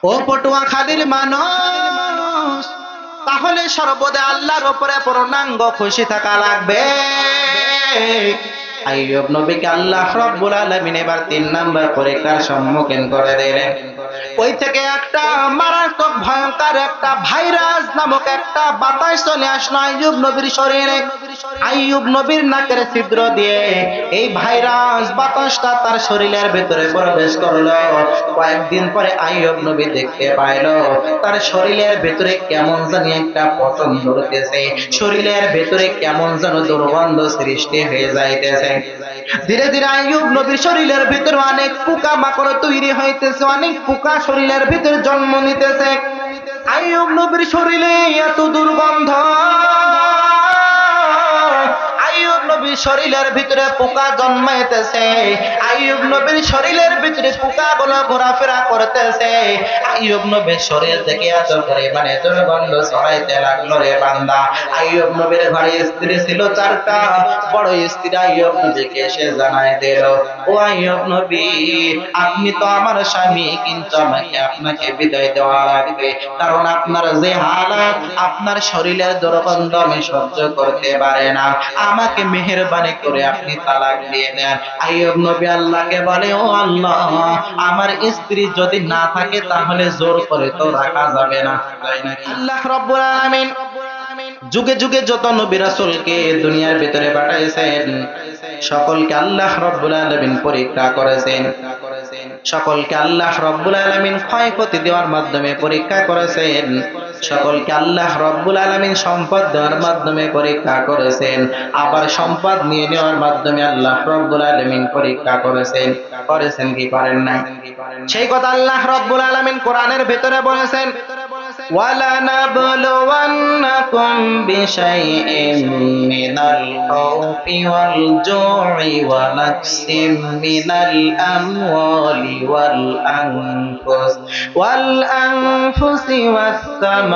ও পটুয়াখালীর মানুষ, তাহলে সর্বদা আল্লাহর উপরে পূর্ণাঙ্গ খুশি থাকা লাগবে। আইয়ুব নবীকে আল্লাহ রাব্বুল আলামিন এবার 3 নাম্বার পরীক্ষার সম্মুখীন করে দিলেন। ওই থেকে একটা মারাত্মক ভয়ঙ্কর একটা ভাইরাস নামক একটা বাতাস চলে আসলো আইয়ুব নবীর শরীরে। আইয়ুব নবীর নাকের ছিদ্র দিয়ে এই ভাইরাস বাতাসটা তার শরীরের ভিতরে প্রবেশ করলো। কয়েকদিন পরে আইয়ুব নবী দেখতে পাইলো তার শরীরের ভিতরে কেমন জানি একটা পতন ধরতেছে, শরীরের ভিতরে কেমন যেন দুর্গন্ধ সৃষ্টি হয়ে যাইতেছে। ধীরে ধীরে আইয়ুব নবীর শরীরের ভিতরে অনেক পোকা মাকড় তৈরি হইতেছে, অনেক পোকা শরীরের ভিতরে জন্ম নিতেছে। আইয়ুব নবীর শরীরে এত দুর্গন্ধ, আইয়ুব নবীর শরীরের ভিতরে পোকা জন্মাইতেছে, আইয়ুব নবীর শরীরের ভিতরে পোকাগুলো ঘোরাফেরা করতেছে। আইয়ুব নবীর শরীর থেকে এত পরিমাণে দুর্গন্ধ ছড়াইতে লাগলো রে বান্দা। আইয়ুব নবীর ঘরে স্ত্রী ছিল 4টা। বড় স্ত্রী আইয়ুব নবীকে এসে জানায় দিল, ও আইয়ুব নবী, আপনি তো আমার স্বামী, কিন্তু আমাকে আপনাকে বিদায় দেওয়া লাগবে, কারণ আপনার যে হালাত, আপনার শরীরের দুর্গন্ধ আমি সহ্য করতে পারি না, আমাকে মেহেরবানি করে আপনি তালাক দিয়ে দেন। আইয়ুব নবী আল্লাহকে বলে, ও আল্লাহ, আমার স্ত্রী যদি না থাকে তাহলে জোর করে তো রাখা যাবে না, তাই নাকি? আল্লাহ রাব্বুল আলামিন যুগে যুগে যত নবী রাসূলকে দুনিয়ার ভিতরে পাঠাইছেন, সকলকে আল্লাহ রাব্বুল আলামিন পরীক্ষা করেছেন, সকলকে আল্লাহ রাব্বুল আলামিন ক্ষয়ক্ষতি দেওয়ার মাধ্যমে পরীক্ষা করেছেন, সকলকে আল্লাহ রাব্বুল আলামিন সম্পদ দেওয়ার মাধ্যমে পরীক্ষা করেছেন, আবার সম্পদ নিয়ে নেওয়ার মাধ্যমে আল্লাহ রাব্বুল আলামিন পরীক্ষা করেছেন। করেছেন কি করেন নাই? সেই কথা আল্লাহ রাব্বুল আলামিন কোরআনের ভিতরে বলেছেন, وَلَنَبْلُوَنَّكُمْ بِشَيْءٍ مِّنَ الْخَوْفِ وَالْجُوعِ وَنَقْصٍ مِّنَ الْأَمْوَالِ وَالْأَنفُسِ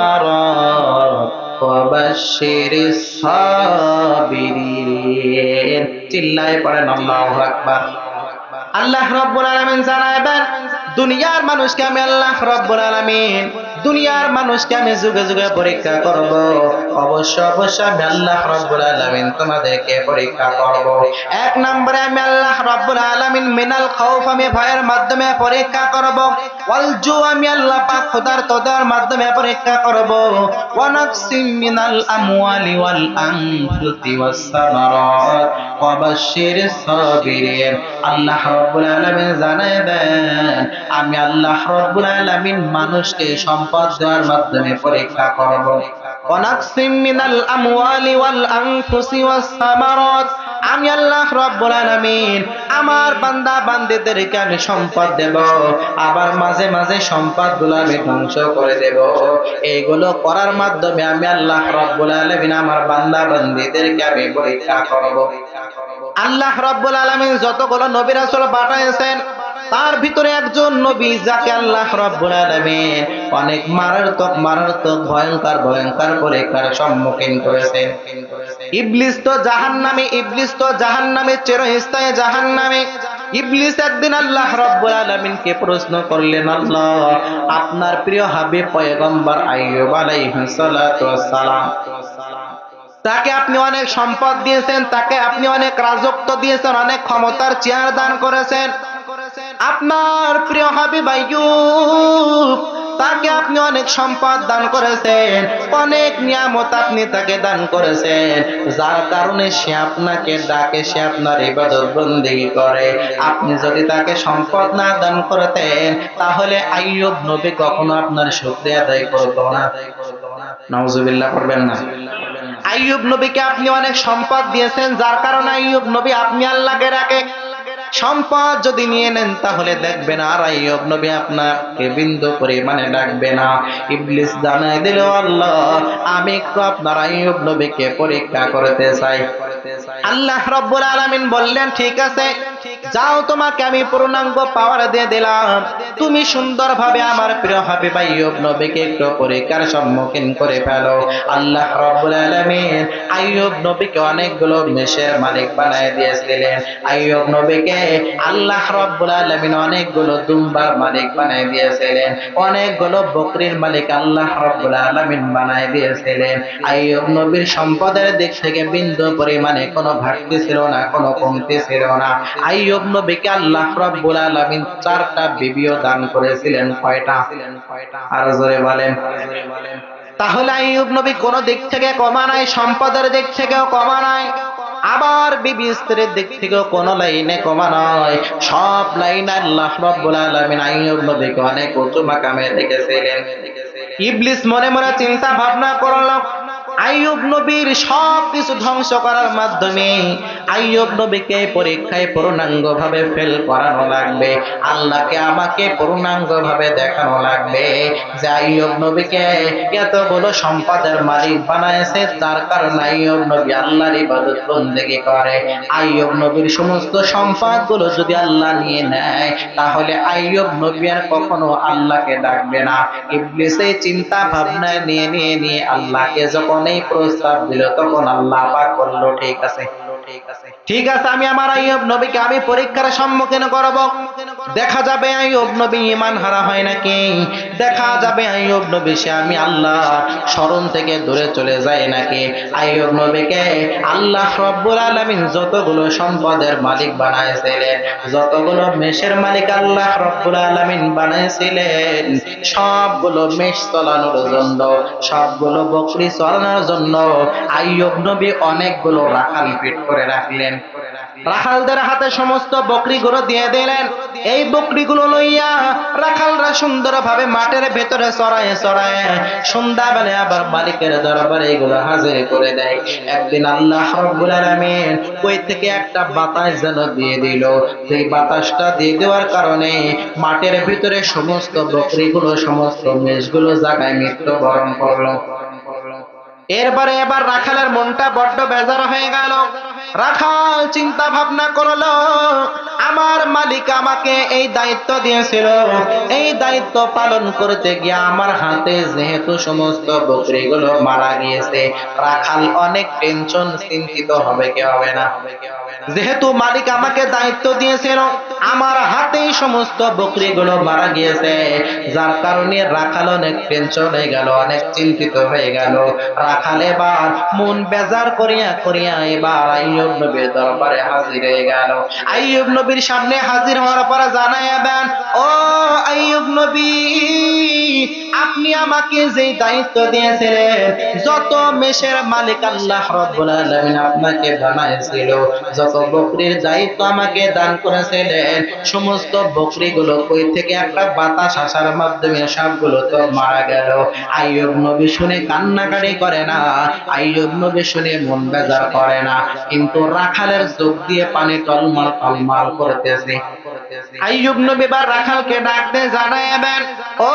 وَالثَّمَرَاتِ وَبَشِّرِ الصَّابِرِينَ। চিল্লায়ে পড়েন আল্লাহু আকবার। আল্লাহ রাব্বুল আলামিন জানাবেন, দুনিয়ার মানুষকে আমি আল্লাহ রাব্বুল আলামিন, দুনিয়ার মানুষকে আমি যুগে যুগে পরীক্ষা করব। অবশ্য অবশ্য আমি আল্লাহ রাব্বুল আলামিন তোমাদেরকে পরীক্ষা করব। 1 নম্বরে আমি আল্লাহ রাব্বুল আলামিন মিনাল খাউফ, আমি ভয়ের মাধ্যমে পরীক্ষা করব। ওয়াল জু, আমি আল্লাহ পাক খোদার তোদার মাধ্যমে পরীক্ষা করব। ওয়া নাকসিম মিনাল আমওয়ালি ওয়াল আনফুসি ওয়াস সামারাত ওয়া বাশশিরিস সাবিরিন। আল্লাহ রাব্বুল আলামিন জানায় দেন, আমি আল্লাহ রাব্বুল আলামিন মানুষকে সম্পদ দেওয়ার মাধ্যমে পরীক্ষা করব। ওয়া নাকসিম মিনাল আমওয়ালি ওয়াল আনফুসি ওয়াস সামারাত, আমি আল্লাহ রাব্বুল আলামিন আমার বান্দা বান্দীদেরকে আমি সম্পদ দেব, আবার মাঝে মাঝে সম্পদগুলো আমি ধ্বংস করে দেব। এইগুলো করার মাধ্যমে আমি আল্লাহ রাব্বুল আলামিন আমার বান্দা বান্দীদেরকে আমি পরীক্ষা করব। আল্লাহ রাব্বুল আলামিন যতগুলো নবী রাসূল পাঠাইছেন, তার ভিতরে একজন নবী যাকে আল্লাহ রাব্বুল আলামিন অনেক মারাত্মক মারাত্মক ভয়ঙ্কর ভয়ঙ্কর পরীক্ষার সম্মুখীন করেছেন। ইবলিস তো জাহান্নামে, ইবলিস তো জাহান্নামে, চিরস্থায়ী জাহান্নামে। ইবলিস একদিন আল্লাহ রাব্বুল আলামিনকে প্রশ্ন করলেন, আল্লাহ, আপনার প্রিয় হাবিব পয়গম্বর আইয়ুব আলাইহিস সালাতু ওয়াস সালাম, তাকে আপনি অনেক সম্পদ দিয়েছেন, তাকে আপনি অনেক রাজত্ব দিয়েছেন, অনেক ক্ষমতার চেয়ার দান করেছেন। আপনার প্রিয় হাবিব আইয়ুব, তাকে আপনি অনেক সম্পদ দান করেছেন, অনেক নিয়ামত আপনি তাকে দান করেছেন, যার কারণে সে আপনাকে ডাকে, সে আপনার ইবাদত বন্দেগী করে। আপনি যদি তাকে সম্পদ না দান করতেন, তাহলে আইয়ুব নবী কখনো আপনার শুকরিয়া আদায় করত না। নাউজুবিল্লাহ পড়বেন না। আইয়ুব নবীকে আপনি অনেক সম্পদ দিয়েছেন, যার কারণে আইয়ুব নবী আপনি আল্লাহকে ডাকে। সম্পদ যদি নিয়ে নেন তাহলে দেখবেন আর আইয়ুব নবী আপনাকে বিন্দু পরিমাণে ডাকবে না। ইবলিস জানায় দিল, আল্লাহ, আমি একটু আপনার আইয়ুব নবীকে পরীক্ষা করতে চাই। আল্লাহ রাব্বুল আলামিন বললেন, ঠিক আছে, যাও তোমাকে আমি পূর্ণাঙ্গ পাওয়ার দিয়ে দিলাম, তুমি সুন্দরভাবে আমার প্রিয় হাবিব আইয়ুব নবীকে একটু পরীক্ষার সম্মুখীন করে ফেলো। আল্লাহ রাব্বুল আলামিন আইয়ুব নবীকে অনেকগুলো মেষের মালিক বানায় দিয়েছিলেন। আইয়ুব নবীকে আল্লাহ রাব্বুল আলামিন অনেকগুলো দুম্বার মালিক বানায় দিয়েছিলেন, অনেকগুলো বকরির মালিক আল্লাহ রাব্বুল আলামিন বানায় দিয়েছিলেন। আইয়ুব নবীর সম্পদের দিক থেকে বিন্দু পরিমাণে কোনো ঘাটতি ছিল না, কোনো কমতি ছিল না। আইয়ুব নবীকে আল্লাহ রাব্বুল আলামিন 4টা বিবিও দান করেছিলেন। কয়টা? আর জোরে বলেন। তাহলে আইয়ুব নবী কোন দিক থেকে কমা নাই, সম্পদের দিক থেকেও কমা নাই, আবার বিবি স্ত্রীর দিক থেকেও কোন লাইনে কমা নয়। সব লাইনে আল্লাহ রাব্বুল আলামিন আইয়ুব নবীকে অনেক উঁচু মাকামে রেখেছিলেন। ইবলিস মনে মনে চিন্তা ভাবনা করলো, আইয়ুব নবীর সবকিছু ধ্বংস করার মাধ্যমে আইয়ুব নবীকে পরীক্ষায় পূর্ণাঙ্গ ভাবে ফেল করানো লাগবে। আল্লাহকে আমাকে পূর্ণাঙ্গ ভাবে দেখানো লাগবে যে আইয়ুব নবীকে এতগুলো সম্পদের মালিক বানাইছে, যার কারণে আইয়ুব নবী আল্লাহর ইবাদত বন্দেগী করে। আইয়ুব নবীর সমস্ত সম্পদগুলো যদি আল্লাহ নিয়ে নেয়, তাহলে আইয়ুব নবী আর কখনো আল্লাহকে ডাকবে না। ইবলিস এই চিন্তা ভাবনা নিয়ে আল্লাহকে যখন এই প্রস্তাব দিল, তখন আল্লাহ পাক বলল, ঠিক আছে, ঠিক আছে, আমি আমার আইয়ুব নবীকে আমি পরীক্ষার সম্মুখীন করব। দেখা যাবে আইয়ুব নবী ঈমান হারা হয় নাকি, দেখা যাবে আইয়ুব নবী সে আমি আল্লাহ স্মরণ থেকে দূরে চলে যায় নাকি। আইয়ুব নবীকে আল্লাহ রাব্বুল আলামিন যতগুলো সম্পদের মালিক বানাইছিলেন, যতগুলো মেষের মালিক আল্লাহ রাব্বুল আলামিন বানাইছিলেন, সবগুলো মেষ চালানোর জন্য, সবগুলো বকরি চালানোর জন্য আইয়ুব নবী অনেকগুলো রাখাল ফিট করে রাখলেন। রাখালদের হাতে সমস্ত বকরিগুলো দিয়ে দিলেন। এই বকরিগুলো লইয়া রাখালরা সুন্দরভাবে মাঠের ভেতরে চড়ায় সন্ধ্যাবেলা আবার মালিকের দরবারে এগুলো হাজির করে দেয়। একদিন আল্লাহ রাব্বুল আলামিন কই থেকে একটা বাতাস যেন দিয়ে দিল। সেই বাতাসটা দিয়ে দেওয়ার কারণে মাঠের ভিতরে সমস্ত বকরিগুলো, সমস্ত মেষগুলো জায়গায় মৃত্যুবরণ করলো। এবার রাখালের মনটা বড্ড বেজার হয়ে গেল। রাখাল চিন্তা ভাবনা করলো, আমার মালিক আমাকে এই দায়িত্ব দিয়েছিল, এই দায়িত্ব পালন করতে গিয়ে আমার হাতে যেহেতু সমস্ত বকরিগুলো মারা গিয়েছে, রাখাল অনেক টেনশন, চিন্তিত হবে কি হবে না। যেহেতু মালিক আমাকে দায়িত্ব দিয়েছিল, আমার হাতেই সমস্ত বকরিগুলো মারা গিয়েছে, যার কারণে রাখাল অনেক টেনশন হয়ে গেল, অনেক চিন্তিত হয়ে গেল। রাখাল এবার মন বেজার করিয়া এবার আইয়ুব নবীর দরবারে হাজির হয়ে গেল। আইয়ুব নবীর সামনে হাজির হওয়ার পরে জানাইবেন, ও আইয়ুব নবী, আপনি আমাকে যে দায়িত্ব দিয়েছিলেন, যত মেষের মালিক আল্লাহ রাব্বুল আলামিন আপনাকে বানাইছিল, যত বকরির দায়িত্ব আমাকে দান করেছিলেন, সমস্ত বকরিগুলো কই থেকে একটা বাতাস আসার মাধ্যমে সবগুলো তো মারা গেল। আইয়ুব নবী শুনে কান্নাকাটি করে না, আইয়ুব নবী শুনে মন বেজার করে না, কিন্তু রাখালের চোখ দিয়ে পানি টলমল করতেছে। আইয়ুব নবী বার রাখালকে ডাকতে জানাইবেন, ও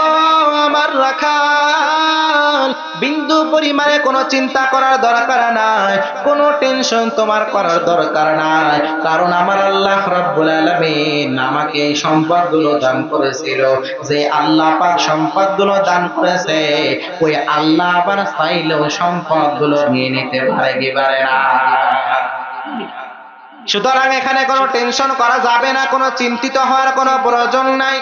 আমার রাখাল, বিন্দু পরিমাণে কোনো চিন্তা করার দরকার নাই, কোনো টেনশন তোমার করার দরকার নাই, কারণ আমার আল্লাহ রাব্বুল আলামিন আমাকে এই সম্পদগুলো দান করেছিল। যে আল্লাহ পাক সম্পদগুলো দান করেছে, ওই আল্লাহ আবার চাইলেও সম্পদগুলো নিয়ে নিতে পারে কি পারে না। সুতরাং এখানে কোনো টেনশন করা যাবে না, কোনো চিন্তিত হওয়ার কোনো প্রয়োজন নাই।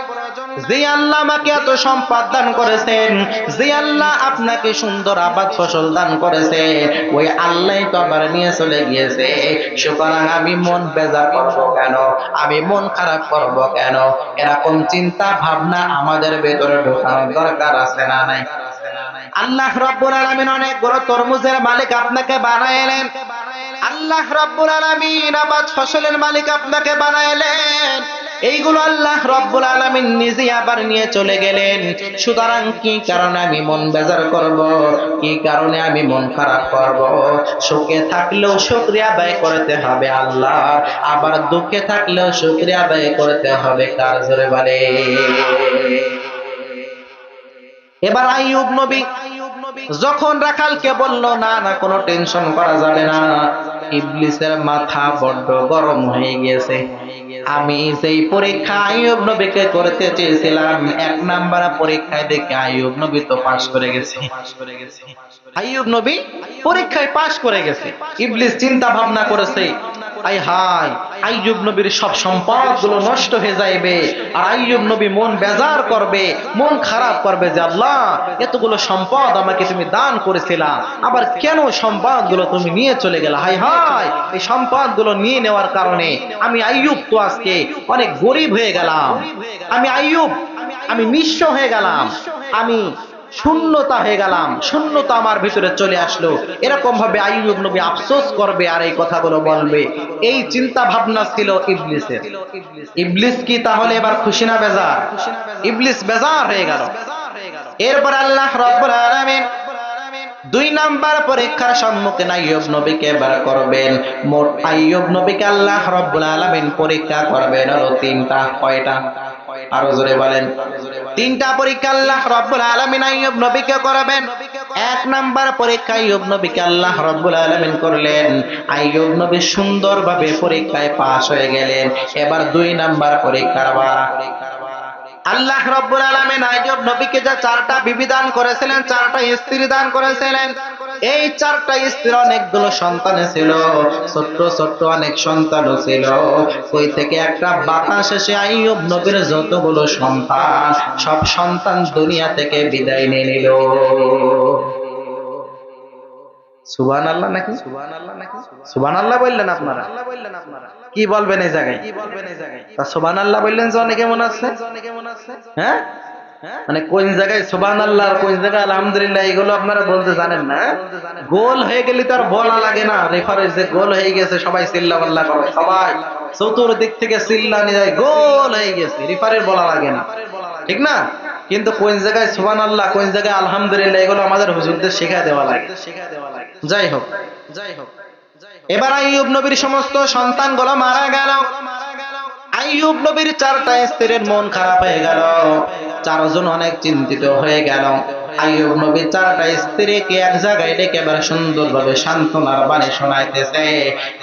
যে আল্লাহ আমাকে এত সম্পদ দান করেছেন, যে আল্লাহ আপনাকে সুন্দর আবাদ ফসল দান করেছে, ওই আল্লাহ তো আবার নিয়ে চলে গিয়েছে। সুতরাং আমি মন বেজার করবো কেন, আমি মন খারাপ করবো কেন? এরকম চিন্তা ভাবনা আমাদের ভেতরে ঢোকানোর দরকার আছে না নাই? আল্লাহ রাব্বুল আলামিন অনেক বড় তরমুজের মালিক আপনাকে বানাইলেন, আল্লাহ রাব্বুল আলামিন আবাদ ফসলের মালিক আপনাকে বানাইলেন, এইগুলো আল্লাহ রাব্বুল আলামিন নিজে আবার নিয়ে চলে গেলেন। সুতরাং কি কারণে আমি মন বেজার করব, কি কারণে আমি মন খারাপ করব? সুখে থাকলেও শুকরিয়া আদায় করতে হবে আল্লাহ, আবার দুঃখে থাকলেও শুকরিয়া আদায় করতে হবে কার? জোরে বলে। এবার আইয়ুব নবী যখন রাখালকে বলল, না না কোনো টেনশন করা যাবে না, ইবলিসের মাথা বড্ড গরম হয়ে গেছে। আমি যেই পরীক্ষা আইয়ুব নবীকে করতে চেয়েছিলাম, 1 নাম্বার পরীক্ষায় দেখে আইয়ুব নবী তো পাশ করে গেছে। আইয়ুব নবী পরীক্ষায় পাশ করে গেছে। ইবলিস চিন্তা ভাবনা করেছে, আয় হায়, আইয়ুব নবীর সব সম্পদগুলো নষ্ট হয়ে যাইবে, আর আইয়ুব নবী মন বেজার করবে, মন খারাপ করবে যে আল্লাহ, এতগুলো সম্পদ আমাকে তুমি দান করেছিলা, আবার কেন সম্পদগুলো তুমি নিয়ে চলে গেলা? হায় হায়, এই সম্পদগুলো নিয়ে নেওয়ার কারণে আমি আইয়ুব তো আজকে অনেক গরিব হয়ে গেলাম, আমি আইয়ুব, আমি নিঃস্ব হয়ে গেলাম, আমি শূন্যতা হয়ে গেলাম, শূন্যতা আমার ভিতরে চলে আসলো। এরকম ভাবে আইয়ুব নবী আফসোস করবে আর এই কথাগুলো বলবে। এই চিন্তা ভাবনা ছিল ইবলিসের। ইবলিস কি তাহলে এবার খুশি না বেজার? ইবলিস বেজার হয়ে গেল। এরপর আল্লাহ রাব্বুল আলামিন 2 নাম্বার পরীক্ষার সম্মুখীন আইয়ুব নবীকে বার করবেন। মোট আইয়ুব নবীকে আল্লাহ রাব্বুল আলামিন পরীক্ষা করবেন হলো 3টা। কয়টা? আরো জোরে বলেন। 3টা পরীক্ষা আল্লাহ রাব্বুল আলামিন আইয়ুব নবীকে করাবেন। 1 নাম্বার পরীক্ষা আইয়ুব নবীকে আল্লাহ রাব্বুল আলামিন করলেন, আইয়ুব নবী সুন্দরভাবে পরীক্ষায় পাশ হয়ে গেলেন। এবার 2 নাম্বার পরীক্ষার বার। আল্লাহ রাব্বুল আলামিন আইয়ুব নবীকে যে 4টা বিবি দান করেছিলেন, 4টা স্ত্রী দান করেছিলেন, এই 4টা স্ত্রীর অনেকগুলো সন্তান ছিল, ছোট্ট ছোট্ট অনেক সন্তানও ছিল। ওই থেকে একটা বাতাস এসে আইয়ুব নবীর যতগুলো সন্তান, সব সন্তান দুনিয়া থেকে বিদায় নিয়ে নিল। সুবহানাল্লাহ নাকি? সুবহানাল্লাহ বললেন আপনারা? কি বলবেন এই জায়গায়? তা সুবহানাল্লাহ বললেন যে অনেকে মনে আছে, হ্যাঁ, মানে কোন জায়গায় সুবহানাল্লাহ আর কোন জায়গায় আলহামদুলিল্লাহ, এগুলো আপনারা বলতে জানেন না। গোল হয়ে গেলে তো আর বলা লাগে না, রেফারেন্স যে গোল হয়ে গেছে সবাই চিল্লাপাল্লা করে, সবাই চতুর্দিক থেকে চিল্লানি যায়, গোল হয়ে গেছে, রেফারের বলা লাগে না, ঠিক না? কিন্তু কোন জায়গায় সুবহানাল্লাহ, কোন জায়গায় আলহামদুলিল্লাহ, এগুলো আমাদের হুজুরদের শেখায় দেওয়া লাগে। যাই হোক, এবার আইয়ুব নবীর সমস্ত সন্তানগুলো মারা গেল। আইয়ুব নবীর 4টা স্ত্রীর মন খারাপ হয়ে গেল, 4জন অনেক চিন্তিত হয়ে গেল। আইয়ুব নবী 4টা স্ত্রীকে এক জায়গায় ডেকে এবার সুন্দরভাবে সান্ত্বনার বাণী শোনাইতেছে।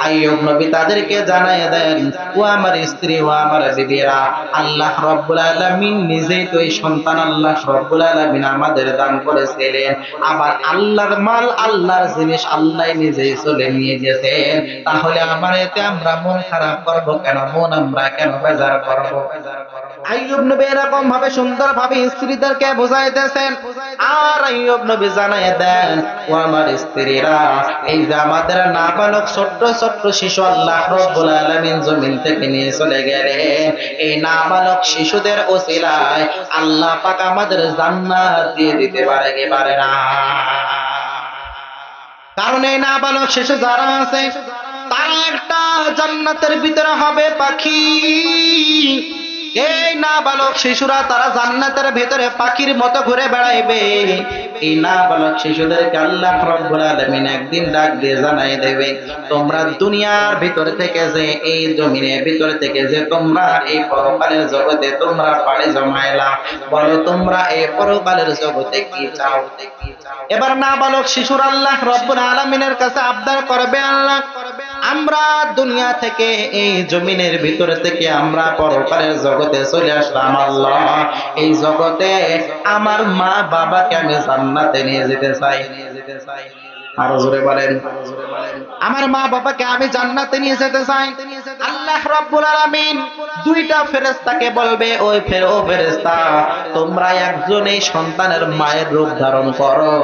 আইয়ুব নবী তাদেরকে জানায় দেন, ও আমার স্ত্রী, ও আমার বিবিরা, আল্লাহ রাব্বুল আলামিন নিজেই তো এই সন্তান আল্লাহ রাব্বুল আলামিন আমাদের দান করেছিলেন, আবার আল্লাহর মাল, আল্লাহর জিনিস আল্লাহ নিজেই চলে নিয়ে গেছেন, তাহলে আমার এতে আমরা মন খারাপ করব কেন? মন আমরা কেন বেজার করব? আইয়ুব নবী এরকম ভাবে সুন্দর ভাবে স্ত্রীদেরকে বুঝাইতেছেন। আর আইয়ুব নবী জানায় দেন, ও আমার স্ত্রীরা, এই যে আমাদের নাবালক ছোট্ট ছোট্ট শিশু আল্লাহ রাব্বুল আলামিন জমিন থেকে নিয়ে চলে গেলেন, এই নাবালক শিশুদের ওসিলায় আল্লাহ পাক আমাদের জান্নাত দিয়ে দিতে পারে কি পারে না? কারণ এই নাবালক শিশু যারা আছে, তারা একটা জান্নাতের ভিতরে হবে পাখি। এই নাবালক শিশুরা তারা জান্নাতের ভিতরে পাখির মতো ঘুরে বেড়াইবে। এই নাবালক শিশুদেরকে আল্লাহ রাব্বুল আলামিন একদিন ডাক দিয়ে জানাই দেবে, তোমরা দুনিয়ার ভিতর থেকে যে, এই জমিনের ভিতর থেকে যে তোমরা এই পরকালের জগতে তোমরা পাড়ি জমাইলা, বলো তোমরা এই পরকালের জগতে কি চাও? এবার নাবালক শিশুর আল্লাহ রাব্বুল আলামিনের কাছে আবদার করবে, আল্লাহ, আমরা দুনিয়া থেকে এই জমিনের ভিতর থেকে আমরা পরকালের জগতে চলে আসলাম, আল্লাহ, এই জগতে আমার মা বাবাকে আমি জান্নাতে নিয়ে যেতে চাই। আরো জোরে বলেন, আমার মা বাবাকে আমি জান্নাতে নিয়ে যেতে চাই। আল্লাহ রাব্বুল আলামিন 2টা ফেরেশতাকে বলবে, ওই ফেরেশতা, তোমরা একজন এই সন্তানের মায়ের রূপ ধারণ করো,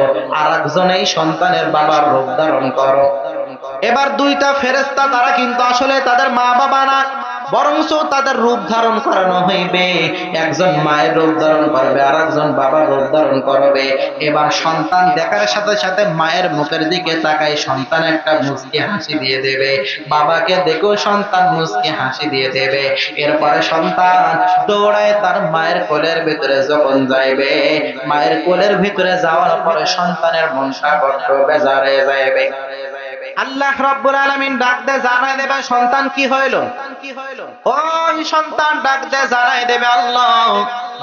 আর একজন এই সন্তানের বাবার রূপ ধারণ করো। এবার 2টা ফেরেশতা তারা কিন্তু আসলে তাদের মা বাবা না, বরঞ্চ তাদের রূপ ধারণ করানো হইবে। একজন মায়ের রূপ ধারণ করবে, আর একজন বাবার রূপ ধারণ করবে। এবার সন্তান দেখার সাথে সাথে মায়ের মুখের দিকে তাকায় সন্তান একটা মুচকি হাসি দিয়ে দেবে, বাবাকে দেখেও সন্তান মুচকি হাসি দিয়ে দেবে। এরপরে সন্তান দৌড়ায় তার মায়ের কোলের ভিতরে যখন যাইবে, মায়ের কোলের ভিতরে যাওয়ার পরে সন্তানের মনটা বড্ড বেজার হয়ে যাইবে। আল্লাহ রাব্বুল আলামিন ডাক দে জানাই দেবে, সন্তান কি হইল? ওই সন্তান ডাক দে জানাই দেবে, আল্লাহ,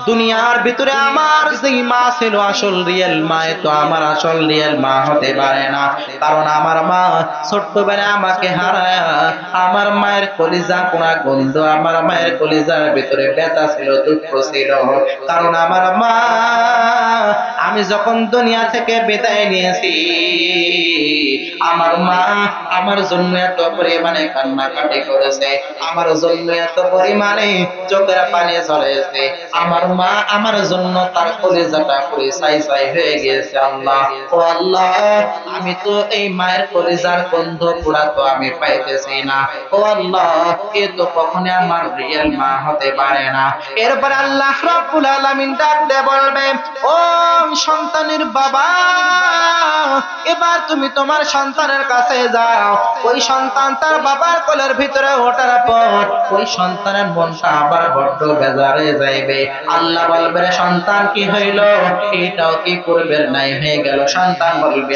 দুনিয়ার ভিতরে আমার যেই মা ছিল আসল রিয়েল মা, তো আমার আসল রিয়েল মা হতে পারে না। কারণ আমার মা ছোট্টবেলায় আমাকে হারায়, আমার মায়ের কলিজা কোনা গন্ধ, আমার মায়ের কলিজার ভিতরে ব্যথা ছিল, দুঃখ ছিল। কারণ আমার মা আমি যখন দুনিয়া থেকে বিদায় নিয়েছি, আমার মা আমার জন্য এত পরিমাণে কান্নাকাটি করেছে, আমার জন্য এত পরিমাণে চোখের পানি ঝরেছে। আমার মা আমার জন্য তার কলিজাটা পুরি ছাই ছাই হয়ে গিয়েছে। আল্লাহ, ও আল্লাহ, আমি তো এই মায়ের কলিজার গন্ধ পুরা তো আমি পাইতেছি না। ও আল্লাহ, এ তো কখনো আমার রিয়েল মা হতে পারে না। এরপরে আল্লাহ রাব্বুল আলামিন ডাক দিয়ে বলবে, ও সন্তানের বাবা, এবার তুমি তোমার সন্তানের কাছে যাও। ওই সন্তান তার বাবার কোলের ভিতরে ওঠার পর ওই সন্তানের মনটা আবার বড্ড বেজারে যাইবে। আল্লাহ বলবে, সন্তান কি হইল? এটাও কি পূর্বের নাই হয়ে গেল? সন্তান বলবে,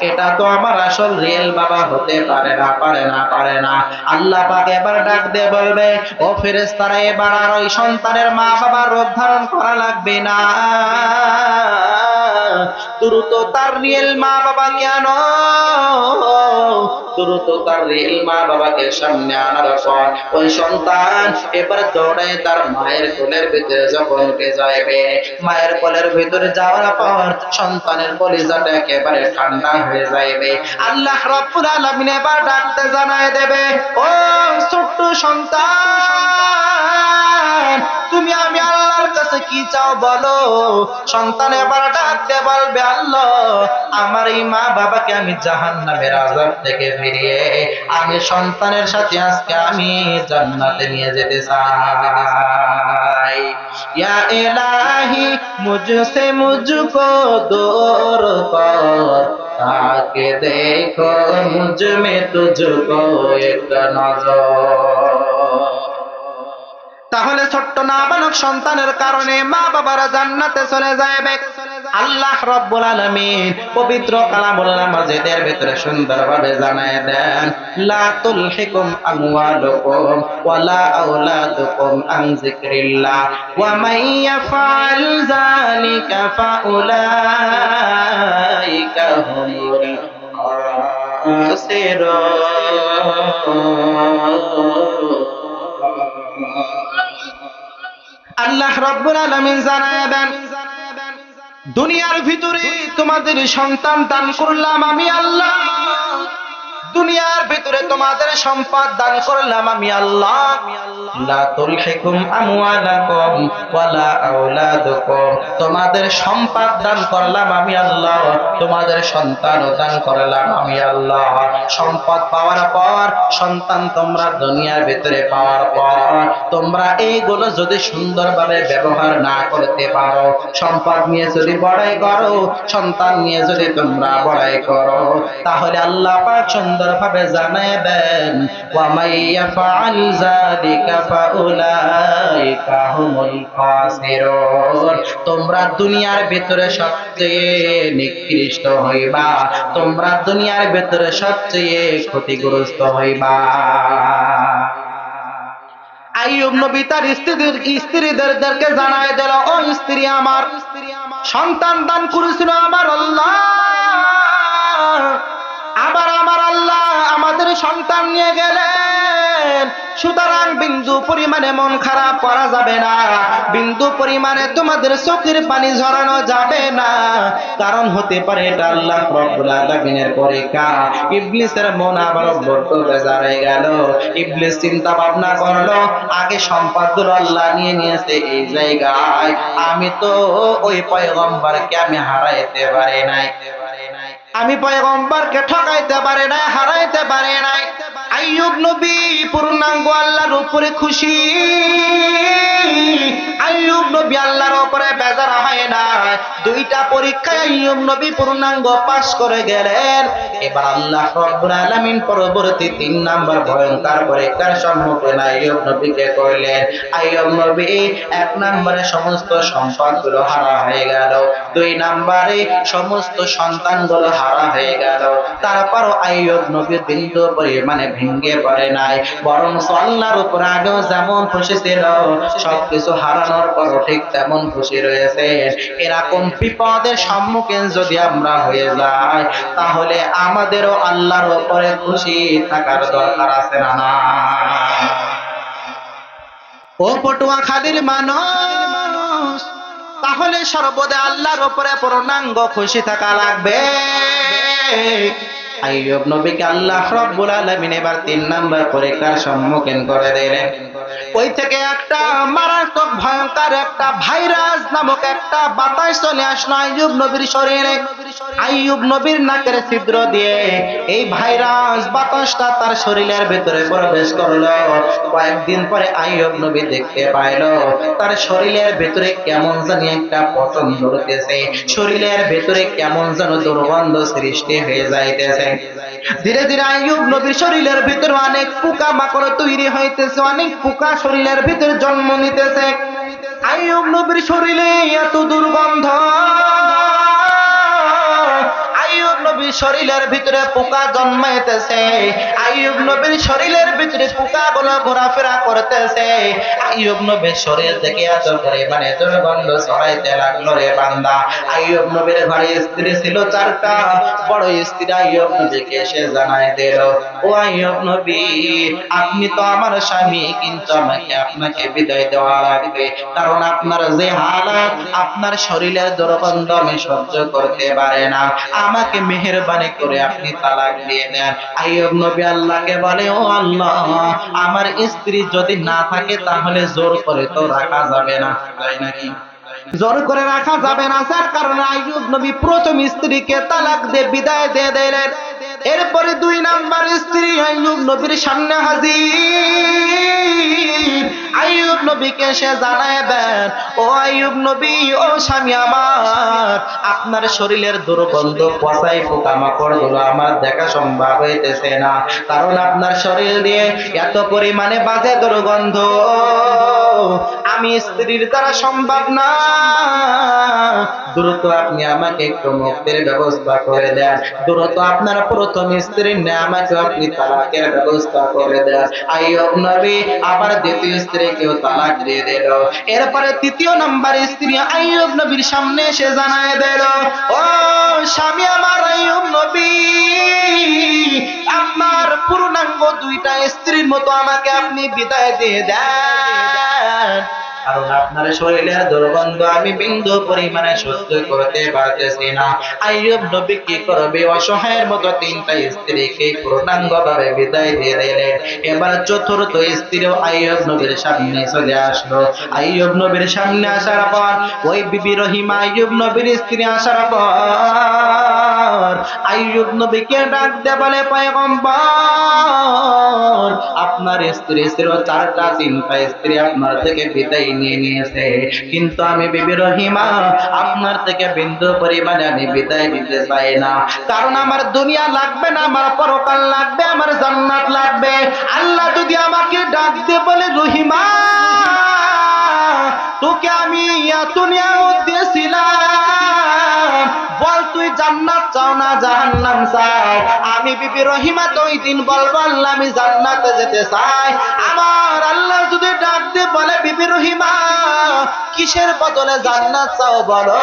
এটা তো আমার আসল রিয়েল বাবা হতে পারে না, পারে না, পারে না। আল্লাহ পাক এবার ডাক দিয়ে বলবে, ও ফেরেশতারা, এবার আর ওই সন্তানের মা বাবার রূপ ধারণ করা লাগবে না, দ্রুত তার রিয়েল মা বাবাকে আনো, দ্রুত তার রিয়েল মা বাবাকে সামনে আনার পর ওই সন্তান এবার দৌড়ায় তার মায়ের কোলের ভিতরে যখন উঠে যাবে, মায়ের কোলের ভিতরে যাওয়ার পর সন্তানের কলিজাটা একেবারে ঠান্ডা হয়ে যাবে। আল্লাহ রাব্বুল আলামিন এবার ডাকতে জানায় দেবে, ও ছোট্ট সন্তান, তুমি আমি আল্লাহর কাছে কি চাও বলো? সন্তান এবার ডাকতে বলবে, আল্লাহ, আমার এই মা বাবাকে আমি জাহান্নামের আযাব থেকে ফিরিয়ে আমি সন্তানের সাথে আজকে আমি জান্নাতে নিয়ে যেতে চাই। ইয়া ইলাহি মুঝসে মুঝকো দূর কর, তাকে দেখো মুঝ মে তুঝকো এক নজর। তাহলে ছোট্ট নাবালক সন্তানের কারণে মা বাবারা জান্নাতে চলে যাবে। আল্লাহ রাব্বুল আলামিন পবিত্র কালামুল মাজিদের ভিতরে সুন্দরভাবে জানায় দেন, লা তুলহিকুম আমওয়ালুকুম ওয়ালা আওলাদুকুম আন যিকরিল্লাহ ওয়া মান ইয়াফআল যালিকা ফাউলাইকা হুমুল খাসিরুন। আল্লাহ রাব্বুল আলামিন জানায় দেন, দুনিয়ার ভিতরে তোমাদের সন্তান দান করলাম আমি আল্লাহ, দুনিয়ার ভিতরে তোমাদের সম্পদ দান করলাম আমি আল্লাহ। লা তুলহিকুম আমওয়ালাকুম ওয়ালা আওলাদুকুম, তোমাদের সম্পদ দান করলাম আমি আল্লাহ, তোমাদের সন্তানও দান করলাম আমি আল্লাহ। সম্পদ পাওয়ার পর, সন্তান তোমরা দুনিয়ার ভিতরে পাওয়ার পর, তোমরা এইগুলো যদি সুন্দরভাবে ব্যবহার না করতে পারো, সম্পদ নিয়ে যদি বড়াই করো, সন্তান নিয়ে যদি তোমরা বড়াই করো, তাহলে আল্লাহ পাক সুন্দরভাবে জানায় দেন, ওয়া মাইয়াফআল যালিকা ফাউলাইকা হুমুল খাসিরুন। তোমরা দুনিয়ার ভিতরে সবচেয়ে নিকৃষ্ট হইবা, তোমরা দুনিয়ার ভিতরে সবচেয়ে ক্ষতিগ্রস্ত হইবা। আইয়ুব নবী তার স্ত্রীদেরকে জানায় দিল, ও স্ত্রী আমার, সন্তান দান করেছিল আমার আল্লাহ, আবার আমার আল্লাহ আমাদের সন্তান নিয়ে গেলেন। সুতরাং বিন্দু পরিমাণে মন খারাপ করা যাবে না, বিন্দু পরিমাণে তোমাদের চোখের পানি ঝরানো যাবে না, কারণ হতে পারে এটা আল্লাহ রাব্বুল আলামিনের পরীক্ষা। ইবলিসের মন আবার বড্ড বেজার হয়ে গেল। ইবলিস চিন্তা ভাবনা করলো, আগে সম্পদগুলো আল্লাহ নিয়ে নিয়েছে, এই জায়গায় আমি তো ওই পয়গম্বরকে আমি হারাইতে পারি নাই, আমি পয়গম্বরকে ঠকাইতে পারি নাই, হারাইতে পারি নাই। আইয়ুব নবী পূর্ণাঙ্গ আল্লাহর উপরে খুশি, আইয়ুব নবী আল্লাহর উপরে বেজার হয় না। দুইটা পরীক্ষায় আইয়ুব নবী পূর্ণাঙ্গ পাস করে গেলেন। এবার আল্লাহ রাব্বুল আলামিন পরবর্তী 3 নাম্বার ভয়ঙ্কর পরীক্ষার সম্মুখীন আইয়ুব নবীকে করলেন। আইয়ুব নবী 1 নম্বরে সমস্ত সম্পদগুলো হারা হয়ে গেল, 2 নম্বরে সমস্ত সন্তানগুলো হারা হয়ে গেল, তারপরও আইয়ুব নবী বিন্দু পরিমাণে ভেঙে পড়ে নাই, বরং আল্লাহর উপর আগেও যেমন খুশি ছিল, সবকিছু হারানোর পরও ঠিক তেমন খুশি রয়েছে। এরকম বিপদের সম্মুখীন যদি আমরা হয়ে যাই, তাহলে আমাদেরও আল্লাহর উপরে খুশি থাকার দরকার আছে না? ও পটুয়াখালীর মানুষ, তাহলে সর্বদা আল্লাহর উপরে পূর্ণাঙ্গ খুশি থাকা লাগবে। আইয়ুব নবীকে আল্লাহ রাব্বুল আলামিন এবার 3 নাম্বার পরীক্ষার সম্মুখীন করে দিলেন। ওই থেকে একটা মারাত্মক ভয়ঙ্কর একটা ভাইরাস নামক একটা বাতাস চলে আসলো আইয়ুব নবীর শরীরে। আইয়ুব নবীর নাকের ছিদ্র দিয়ে এই ভাইরাস বাতাসটা তার শরীরের ভিতরে প্রবেশ করলো। কয়েকদিন পরে আইয়ুব নবী দেখতে পাইলো তার শরীরের ভিতরে কেমন জানি একটা পতন ধরতেছে, শরীরের ভিতরে কেমন যেন দুর্গন্ধ সৃষ্টি হয়ে যাইতেছে। ধীরে ধীরে আইয়ুব নবীর শরীরের ভিতরে অনেক পোকা মাকড় তৈরি হইতেছে, অনেক পোকা শরীরের ভিতরে জন্ম নিতেছে। আইয়ুব নবীর শরীরে এত দুর্গন্ধ, আইয়ুব নবীর শরীরের ভিতরে পোকা জন্মাইতেছে, আইয়ুব নবীর শরীরের ভিতরে পোকাগুলো ঘোরাফেরা করতেছে। আইয়ুব নবীর শরীর থেকে এত পরিমাণে দুর্গন্ধ ছড়াইতে লাগলো রে বান্দা। আইয়ুব নবীর ঘরে স্ত্রী ছিল 4টা, বড় স্ত্রী আইয়ুব নবীকে এসে জানায় দিল, ও আইয়ুব নবী, আপনি তো আমার স্বামী, কিন্তু আমাকে আপনাকে বিদায় দেওয়া লাগবে, কারণ আপনার যে হালাত, আপনার শরীরের দুর্গন্ধ আমি সহ্য করতে পারি না, আমাকে মেহেরবানি করে আপনি তালাক দিয়ে দেন। আইয়ুব নবী আল্লাহকে বলে, ও আল্লাহ, আমার স্ত্রী যদি না থাকে তাহলে জোর করে তো রাখা যাবে না, তাই নাকি? জোর করে রাখা যাবে না, যার কারণে আইয়ুব নবী প্রথম স্ত্রীকে তালাক দিয়ে বিদায় দিয়ে দিলেন। এরপরে 2 নাম্বার স্ত্রী আইয়ুব নবীর সামনে হাজির। আইয়ুব নবীকে সে জানায় দেন, ও আইয়ুব নবী, ও স্বামী আমার, আপনার শরীরের দুর্গন্ধ পচাই পোকামাকড় গুলো আমার দেখা সম্ভব হইতেছে না, কারণ আপনার শরীর দিয়ে এত পরিমাণে বাজে দুর্গন্ধ আমি স্ত্রীর দ্বারা সম্ভব না, দ্রুত আপনি আমাকে একটু মুক্তির ব্যবস্থা করে দেন, দ্রুত আপনার প্রথম স্ত্রীর নিয়ে আমাকে আপনি তালাকের ব্যবস্থা করে দেন। আইয়ুব নবী আবার দ্বিতীয় স্ত্রীকেও তালাক দিয়ে দিল। এরপরে 3য় নাম্বার স্ত্রী আইয়ুব নবীর সামনে এসে জানায় দিল, ও স্বামী আমার আইয়ুব নবী, আপনার পূর্ণাঙ্গ 2টা স্ত্রীর মতো আমাকে আপনি বিদায় দিয়ে দেন, কারণ আপনার শরীরের দুর্গন্ধ আমি বিন্দু পরিমাণে সহ্য করতে পারতেছি না। আইয়ুব নবী কি করবে, অসহায়ের মতো 3টা স্ত্রীকে পূর্ণাঙ্গভাবে বিদায় দিয়ে দিলেন। এবার 4র্থ স্ত্রীও আইয়ুব নবীর সামনে চলে আসলো। আইয়ুব নবীর সামনে আসার পর ওই বিবি রহিমা আইয়ুব নবীর স্ত্রী আসার পর আইয়ুব নবীকে ডাক দিয়ে বলে, পয়গম্বর, আপনার স্ত্রী ছিল 4টা, 3টা স্ত্রী আপনার থেকে বিদায় নিয়ে নিয়েছে, কিন্তু আমি বিবি রহিমা আপনার থেকে বিন্দু পরিমাণে আমি বিদায় নিতে চাই না, কারণ আমার দুনিয়া লাগবে না, আমার পরকাল লাগবে, আমার জান্নাত লাগবে। আল্লাহ যদি আমাকে ডাক দিয়ে বলে, রহিমা, তোকে আমি দুনিয়ার মধ্যে ছিলাম, বল তুই জান্নাত চাও না জাহান্নাম চাও, আমি বিবি রহিমা তো ওই দিন বলবো, আল্লাহ আমি জান্নাতে যেতে চাই। আমার আল্লাহ যদি ডাক দিয়ে বলে, বিবি রহিমা, কিসের বদলে জান্নাত চাও বলো,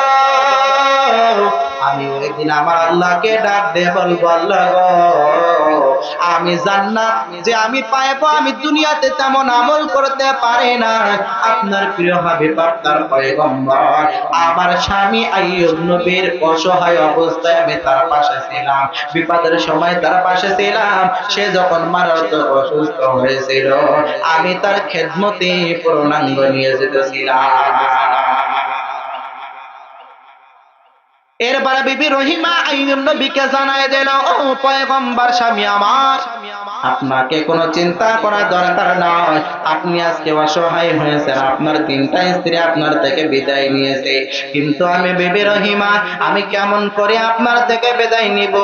আমি ওই দিন আমার আল্লাহকে ডাক দিয়ে বলবো, আল্লাহ গো, আমি জান্নাত যে আমি পাইবো, আমি দুনিয়াতে তেমন আমল করতে পারি না, আপনার প্রিয় হাবিব আপনার পয়গম্বর আমার স্বামী আইয়ুব নবীর অসহায় অবস্থায় আমি তার পাশে ছিলাম, বিপদের সময় তার পাশে ছিলাম, সে যখন মারাত্মক অসুস্থ হয়েছিল আমি তার খেদমতে পূর্ণাঙ্গ নিয়োজিত ছিলাম। এরপরে বিবি রহিমা আইয়ুব নবীকে জানায় দিল, ও পয়গম্বর স্বামী আমার, আপনাকে কোনো চিন্তা করার দরকার নয়, আপনি আজকে অসহায় হয়েছেন, আপনার 3টা স্ত্রী আপনার থেকে বিদায় নিয়েছে, কিন্তু আমি বিবি রহিমা, আমি কেমন করে আপনার থেকে বিদায় নিব,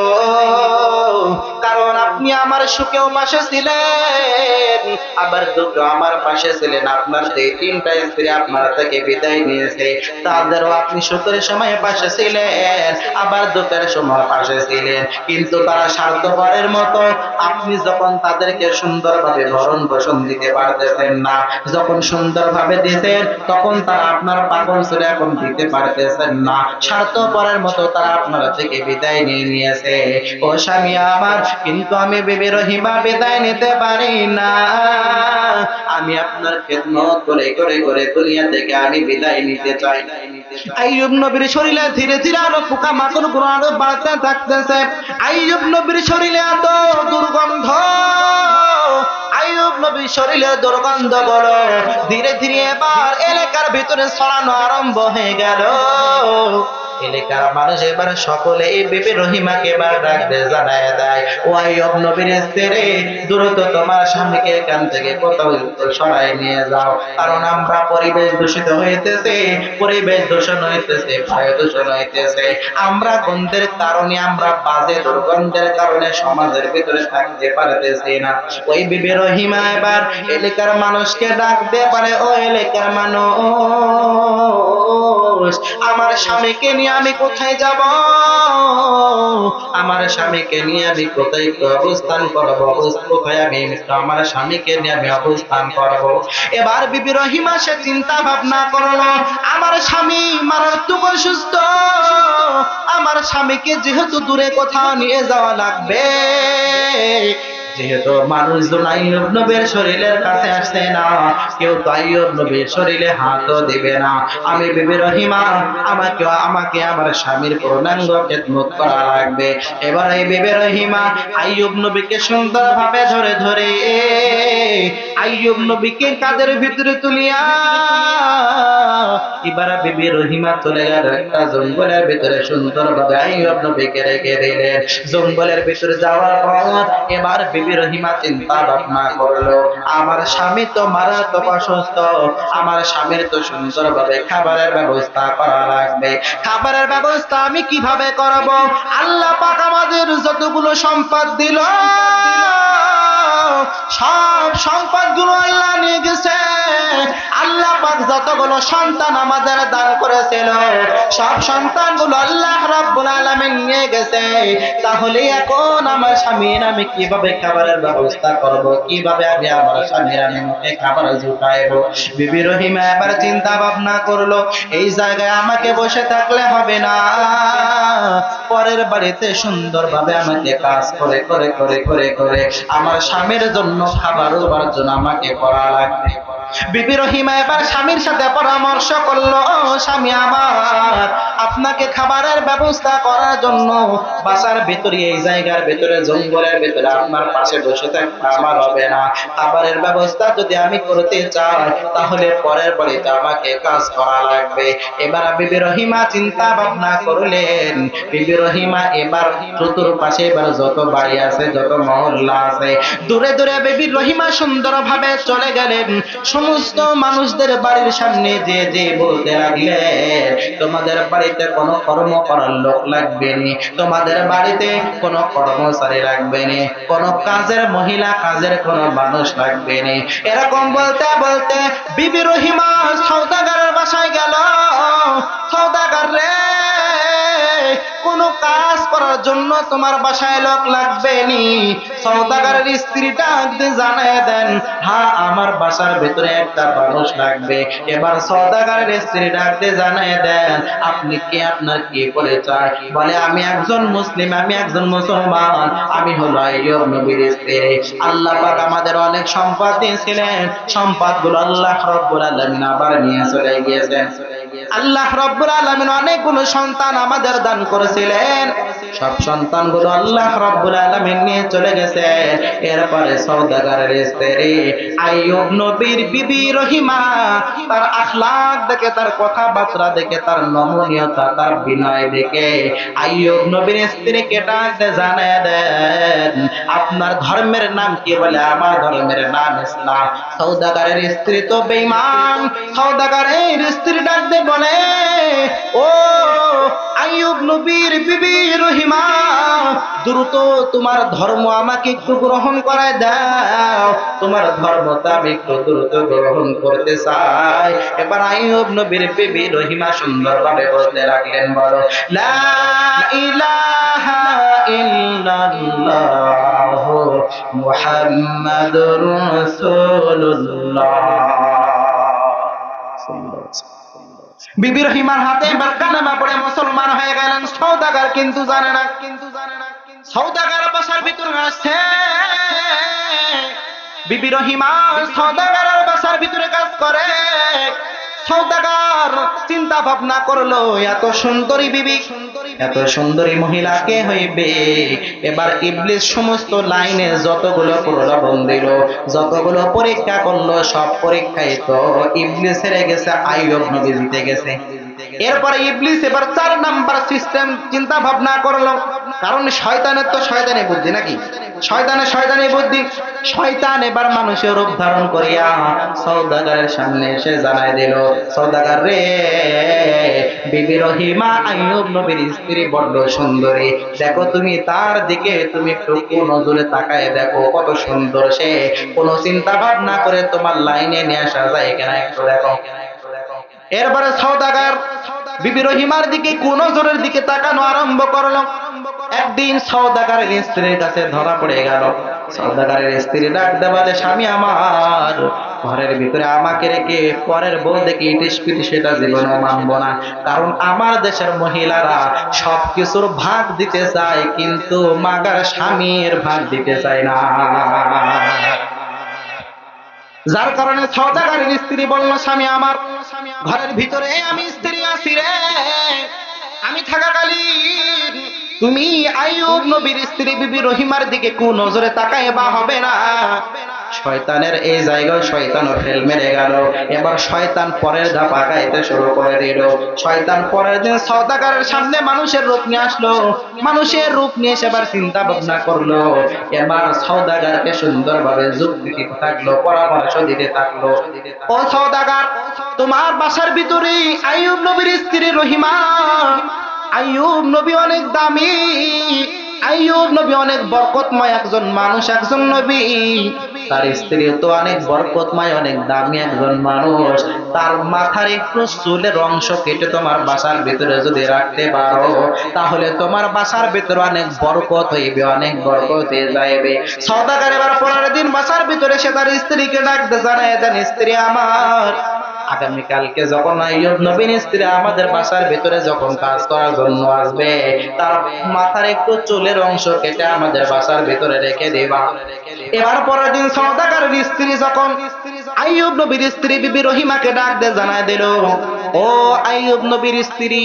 কারণ আপনি আমার সুখেও পাশে ছিলেন, আবার দুঃখেও আমার পাশে ছিলেন, আপনার যে 3টা স্ত্রী আপনার থেকে বিদায় নিয়েছে তাদেরও আপনি সুখের সময় পাশে ছিলেন, ছিলেন, আবার দুপুরের সময় পাশে ছিলেন, কিন্তু তারা স্বার্থপরের মতো আপনি যখন তাদেরকে সুন্দরভাবে ভরণ পোষণ দিতে পারতেছেন না, যখন সুন্দরভাবে দিতেন তখন তারা আপনার পাগল ছিল, এখন দিতে পারতেছেন না, স্বার্থপরের মতো তারা আপনার থেকে বিদায় নিয়ে নিয়েছে। ও স্বামী আমার, কিন্তু আমি বিবি রহিমা বিদায় নিতে পারি না। আমি আপনার খেদমত করে করে করে দুনিয়া থেকে আমি বিদায় নিতে চাই। আইয়ুব নবীর শরীরে ধীরে ধীরে আরো পোকামাকড় গুলো আরো বাড়তে থাকতেছে। আইয়ুব নবীর শরীরে এত দুর্গন্ধ, আইয়ুব নবীর শরীরে দুর্গন্ধ গুলো ধীরে ধীরে এবার এলাকার ভিতরে ছড়ানো আরম্ভ হয়ে গেল। এলাকার মানুষ এবার সকলে এই বিবি রহিমাকে এবার ডাক দিয়ে জানায় দেয়, ও আইয়ুব নবীর স্ত্রী, দ্রুত তোমার স্বামীকে এখান থেকে কোথাও সরাই নিয়ে যাও, কারণ আমরা পরিবেশ দূষিত হইতেছে, পরিবেশ দূষণ হইতেছে, বায়ু দূষণ হইতেছে, আমরা গন্ধের কারণে, আমরা বাজে দুর্গন্ধের কারণে সমাজের ভিতরে থাকতে পারতেছি না। ওই বিবি রহিমা এবার এলাকার মানুষকে ডাক দিয়ে পারে, ও এলাকার মানুষ, আমার স্বামীকে নিয়ে আমি কোথায় যাব, আমার স্বামীকে নিয়ে আমি কোথায় অবস্থান করব, কোথায় আমি আমার স্বামীকে নিয়ে আমি অবস্থান করব। এবার বিবি রহিমা সে চিন্তা ভাবনা করলো, আমার স্বামী মারাত্মক অসুস্থ, আমার স্বামীকে যেহেতু দূরে কোথাও নিয়ে যাওয়া লাগবে, যেহেতু মানুষজন আইয়ুব নবীর শরীরের কাছে আসছে না, কেউ তো আইয়ুব নবীর শরীরে হাতও দিবে না, আমি বিবি রহিমা আমাকে আমার স্বামীর পূর্ণাঙ্গ খেদমত করা লাগবে। এবার এই বিবি রহিমা আইয়ুব নবীকে সুন্দরভাবে ধরে ধরে আইয়ুব নবীকে কাঁধের ভিতরে তুলিয়া এবার বিবি রহিমা চলে গেল একটা জঙ্গলের ভিতরে, সুন্দরভাবে আইয়ুব নবীকে রেখে দিলেন। জঙ্গলের ভিতরে যাওয়ার পর এবার বিবি রহিমা চিন্তা ভাবনা করলো, আমার স্বামী তো মারাত্মক অসুস্থ, আমার স্বামীর তো সুন্দরভাবে খাবারের ব্যবস্থা করা লাগবে, খাবারের ব্যবস্থা আমি কিভাবে করব? আল্লাহ পাক আমাদের যতগুলো সম্পদ দিল, সব সম্পদ গুলো আল্লাহ নিয়ে গেছে। আল্লাহ পাক যতগুলো সন্তান আমাদের দান করেছিল, সব সন্তানগুলো আল্লাহ রাব্বুল আলামিন নিয়ে গেছে। তাহলে এখন আমার স্বামীর আমি কিভাবে খাবারের ব্যবস্থা করব, কিভাবে আমি আমার স্বামীর আমি মুখে খাবার জুটাইব? বিবি রহিমা এবার চিন্তা ভাবনা করলো, এই জায়গায় আমাকে বসে থাকলে হবে না, পরের বাড়িতে সুন্দরভাবে আমাকে কাজ করে করে করে করে করে আমার স্বামীর জন্য খাবার উপার্জন আমাকে করা লাগবে। বিবি রহিমা এবার স্বামীর সাথে পরামর্শ করলো, স্বামী আমার, আপনাকে খাবারের ব্যবস্থা করার জন্য বাসার ভিতরে, এই জায়গার ভিতরে, জঙ্গলের ভিতরে আপনার পাশে বসে থাকতে আমার হবে না, খাবারের ব্যবস্থা যদি আমি করতে চাই তাহলে পরের বাড়িতে আমাকে কাজ করা লাগবে। এবার বিবি রহিমা চিন্তা ভাবনা করলেন, বিবি রহিমা এবার চতুর্পাশে এবার যত বাড়ি আছে, যত মহল্লা আছে, দূরে দূরে বিবি রহিমা সুন্দরভাবে চলে গেলেন। সমস্ত মানুষদের বাড়ির সামনে যে যে বলতে লাগলেন, তোমাদের বাড়িতে কোনো কর্ম করার লোক লাগবে নি, তোমাদের বাড়িতে কোনো কর্মচারী লাগবে নি, কোনো কাজের মহিলা, কাজের কোনো মানুষ লাগবে নি। এরকম বলতে বলতে বিবি রহিমা সওদাগরের বাসায় গেল। সওদাগর রে, কোন কাজ করার জন্য তোমার বাসায় লোক লাগবে নি? সওদাগরের স্ত্রীটা জানায় দেন, হ্যাঁ আমার বাসার ভিতরে একটা মানুষ লাগবে। এবার সওদাগরের স্ত্রী ডাকতে জানায় দেন, আপনি কি, আপনার কি পরিচয়? বলে, আমি একজন মুসলিম, আমি একজন মুসলমান, আমি হলো আইয়ুব নবীর স্ত্রী। আল্লাহ পাক আমাদের অনেক সম্পদ দিয়েছিলেন, সম্পদগুলো আল্লাহ রাব্বুল আলামিন আবার নিয়ে চলে গিয়েছেন। আল্লাহ রাব্বুল আলামিন অনেকগুলো সন্তান আমাদের দান করেছিলেন, সব সন্তানগুলো আল্লাহ রাব্বুল আলামিন নিয়ে চলে গেছে। এরপরে সওদাগরের স্ত্রী আইয়ুব নবীর বিবি রহিমা তার আখলাক দেখে, তার কথাবার্তা দেখে, তার নমনীয়তা, তার বিনয় দেখে আইয়ুব নবীর স্ত্রীকে ডাকতে জানায় দেন, আপনার ধর্মের নাম কি? বলে, আমার ধর্মের নাম ইসলাম। সওদাগরের স্ত্রী তো বেঈমান। সওদাগরের স্ত্রী ডাকতে বলে, ও আইয়ুব নবীর বিবি রহিমা, দ্রুত তোমার ধর্ম আমাকে একটু গ্রহণ করায় দাও, তোমার ধর্মটা আমি একটু দ্রুত গ্রহণ করতে চাই। এবার আইয়ুব নবীর বিবি রহিমা সুন্দরভাবে বলতে লাগলেন, বলো লা ইলাহা ইল্লাল্লাহ মুহাম্মাদুর রাসূলুল্লাহ। বিবি রহিমার হাতে এবার কালেমা পড়ে মুসলমান হয়ে গেলেন। সওদাগর কিন্তু জানে না, সওদাগর বাসার ভিতরে আসছে। বিবি রহিমা সওদাগরের বাসার ভিতরে কাজ করে। সওদাগর চিন্তা ভাবনা করলো, এত সুন্দরী বিবি, এত সুন্দরী মহিলা কে হইবে। এবার ইবলিস সমস্ত লাইনে যতগুলো প্রলোভন দিল, যতগুলো পরীক্ষা করলো, সব পরীক্ষায় তো ইবলিস হেরে গেছে, আইয়ুব নবী জিতে গেছে। এরপরে ইবলিস এবার 4 নাম্বার সিস্টেম চিন্তা ভাবনা করলো, কারণ শয়তানের তো শয়তানি বুদ্ধি নাকি, শয়তানি বুদ্ধি। শয়তান এবার মানুষের রূপ ধারণ করিয়া সওদাগরের সামনে এসে জানাই দিল, সওদাগর রে, বিবি রহিমা আইয়ুব নবীর স্ত্রী বড্ড সুন্দরী, দেখো তুমি তার দিকে তুমি একটু নজরে তাকায় দেখো কত সুন্দর সে, কোনো চিন্তা ভাবনা করে তোমার লাইনে নিয়ে আসা যায় কিনা একটু দেখো। এরপরে সওদাগর বিবি রহিমার দিকে কোন নজরের দিকে তাকানো আরম্ভ করলো। একদিন সওদাগরের স্ত্রীর কাছে ধরা পড়ে গেল। সওদাগরের স্ত্রী ডাক দেবালে, স্বামী আমার, ঘরের ভিতরে আমাকে রেখে পরের বউ দেখে ইটিস পিটিস সেটা জীবনে মানব না, কারণ আমার দেশের মহিলারা সবকিছুর ভাগ দিতে চায় কিন্তু মাগার স্বামীর ভাগ দিতে চায় না। যার কারণে সওদাগরের স্ত্রী বলল, স্বামী আমার, ঘরের ভিতরে আমি স্ত্রী আছি রে, আমি থাকাকালীন তুমি আইয়ুব নবীর স্ত্রী বিবি রহিমার দিকে কোন নজরে তাকায় বা হবে না। শয়তানের এই জায়গায় শয়তানও ফেল মেরে গেল। এবার শয়তান পরের ধাপ আগাইতে শুরু করে দিল। শয়তান পরের দিন সওদাগরের সামনে মানুষের রূপ নিয়ে আসলো। মানুষের রূপ নিয়ে এবার চিন্তা ভাবনা করলো। এবার সওদাগরকে সুন্দরভাবে যুক্তি দিতে থাকলো, পরামর্শ দিতে থাকলো। ও সওদাগর, তোমার বাসার ভিতরে আইয়ুব নবীর স্ত্রী রহিমা, আইয়ুব নবী অনেক দামি, আইয়ুব নবী অনেক বরকতময় একজন মানুষ, একজন নবী। তার স্ত্রী তো অনেক বরকতময়, অনেক দামি একজন মানুষ। তার মাথার একটু চুলের অংশ কেটে তোমার বাসার ভিতরে যদি রাখতে পারো, তাহলে তোমার বাসার ভিতরে অনেক বরকত হইবে, অনেক বরকত হয়ে যাইবে। সওদাগর এবার পরের দিন বাসার ভিতরে সে তার স্ত্রীকে ডাকতে জানায় দেন, স্ত্রী আমার, আগামীকালকে যখন আইয়ুব নবীর স্ত্রী আমাদের বাসার ভিতরে যখন কাজ করার জন্য আসবে, তার মাথার একটু চুলের অংশ কেটে আমাদের বাসার ভিতরে রেখে দেবা। এবার পরের দিন সওদাগরের স্ত্রী যখন আইয়ুব নবীর স্ত্রী বিবি রহিমাকে ডাক দিয়ে জানায় দিল, ও আইয়ুব নবীর স্ত্রী,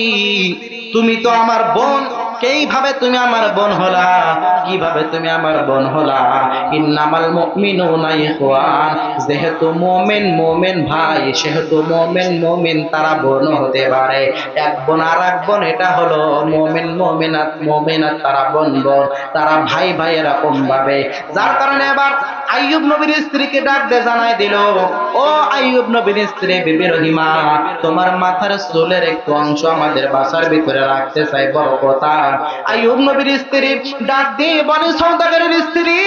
তুমি তো আমার বোন, কিভাবে তুমি আমার বোন হলা, কিভাবে তুমি আমার বোন হলা? ইন্নামাল মুমিনুনা ইখওয়ান, যেহেতু মুমিন মুমিন ভাই, সেহেতু মুমিন মুমিন তারা বোন হতে পারে। এক বোন আর এক বোন, এটা হলো মুমিন মুমিনাত, মুমিনাত তারা বোন বোন, তারা ভাই ভাই এরকম ভাবে। যার কারণে এবার আইয়ুব নবীর স্ত্রীকে ডাক দিয়ে জানাই দিল, ও আইয়ুব নবীর স্ত্রী বিবি রহিমা, তোমার মাথার চুলের একটু অংশ আমাদের বাসার ভিতরে রাখতে চাই, বড় কথা। আইয়ুব নবীর স্ত্রী ডাক দিয়ে বলে, সওদাগরের স্ত্রী,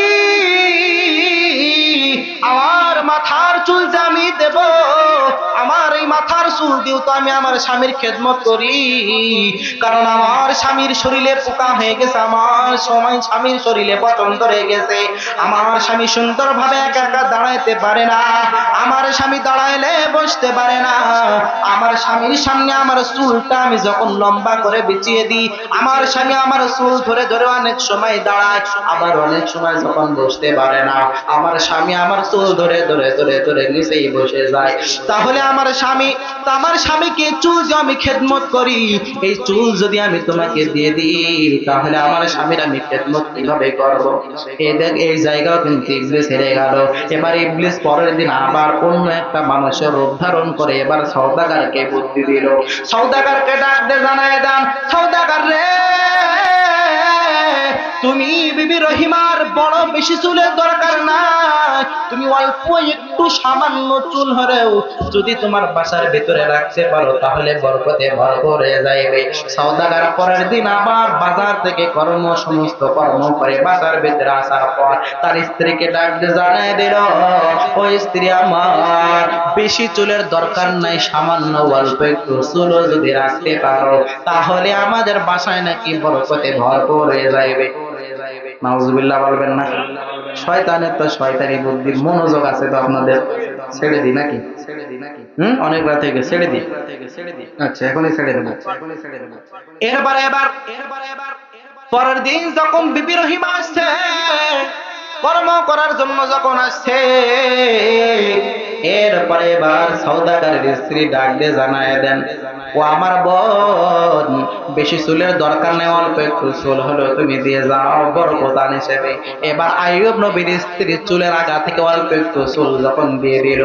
আমার মাথার চুল যে আমি দেব, আমার এই মাথার চুল দিও তো আমি আমার স্বামীর খেদমত করি, কারণ আমার স্বামীর শরীরে পোকা হয়ে গেছে, আমার স্বামীর শরীরে পছন্দ হয়ে গেছে, আমার স্বামী সুন্দরভাবে একা একা দাঁড়াইতে পারে না, আমার স্বামী দাঁড়াইলে বসতে পারে না, আমার স্বামীর সামনে আমার চুলটা আমি যখন লম্বা করে বিছিয়ে দিই, আমার স্বামী আমার চুল ধরে ধরে অনেক সময় দাঁড়ায়, আবার অনেক সময় যখন বসতে পারে না, আমার স্বামী আমার চুল ধরে ধরে ধরে ধরে নিচেই বসে যায়। তাহলে আমার স্বামীকে চুল যে আমি খেদমত করি, এই চুল যদি আমি তোমাকে দিয়ে দিই, তাহলে আমার স্বামীর আমি খেদমত কিভাবে করবো? এই জায়গাও কিন্তু ইবলিস হেরে গেল। এবার ইবলিস পরের দিন আবার অন্য একটা মানুষের রূপ ধারণ করে এবার সওদাগরকে বুদ্ধি দিল। সওদাগরকে ডাক দিয়ে জানায় দেন, সওদাগর রে, তুমি বিবি রহিমার বড় বেশি চুলের দরকার নাই, তুমি অল্প একটু সামান্য চুল হলেও যদি তোমার বাসার ভিতরে রাখতে পারো তাহলে বরকতে ভরপুর হয়ে যাইবে। সওদাগর পরের দিন আবার বাজার থেকে সমস্ত কর্ম করে বাজার ভিতরে আসার পর তার স্ত্রীকে ডাক দিয়ে জানাই দিল, ও স্ত্রী আমার, বেশি চুলের দরকার নাই, সামান্য অল্প একটু চুলও যদি রাখতে পারো তাহলে আমাদের বাসায় নাকি বরকতে ভরপুর হয়ে যাইবে। নাউজুবিল্লাহ বলবেন না? শয়তানের তো শয়তানি বুদ্ধি, মনোযোগ আছে তো আপনাদের? ছেড়ে দিই নাকি? অনেক রাত থেকে ছেড়ে দিই। আচ্ছা, এখনই ছেড়ে দেবো। এবার পরের দিন যখন বিবি রহিমা আসছে কর্ম করার জন্য যখন আসছে, এরপরে এবার সওদাগরের স্ত্রী ডাক দিয়ে জানায় দেন, ও আমার বোন, বেশি চুলের দরকার নেই, অল্প একটু চুল হলো তুমি দিয়ে যাও বরকতান হিসেবে। এবার আইয়ুব নবীর স্ত্রী চুলের আগা থেকে অল্প একটু চুল যখন দিয়ে দিল,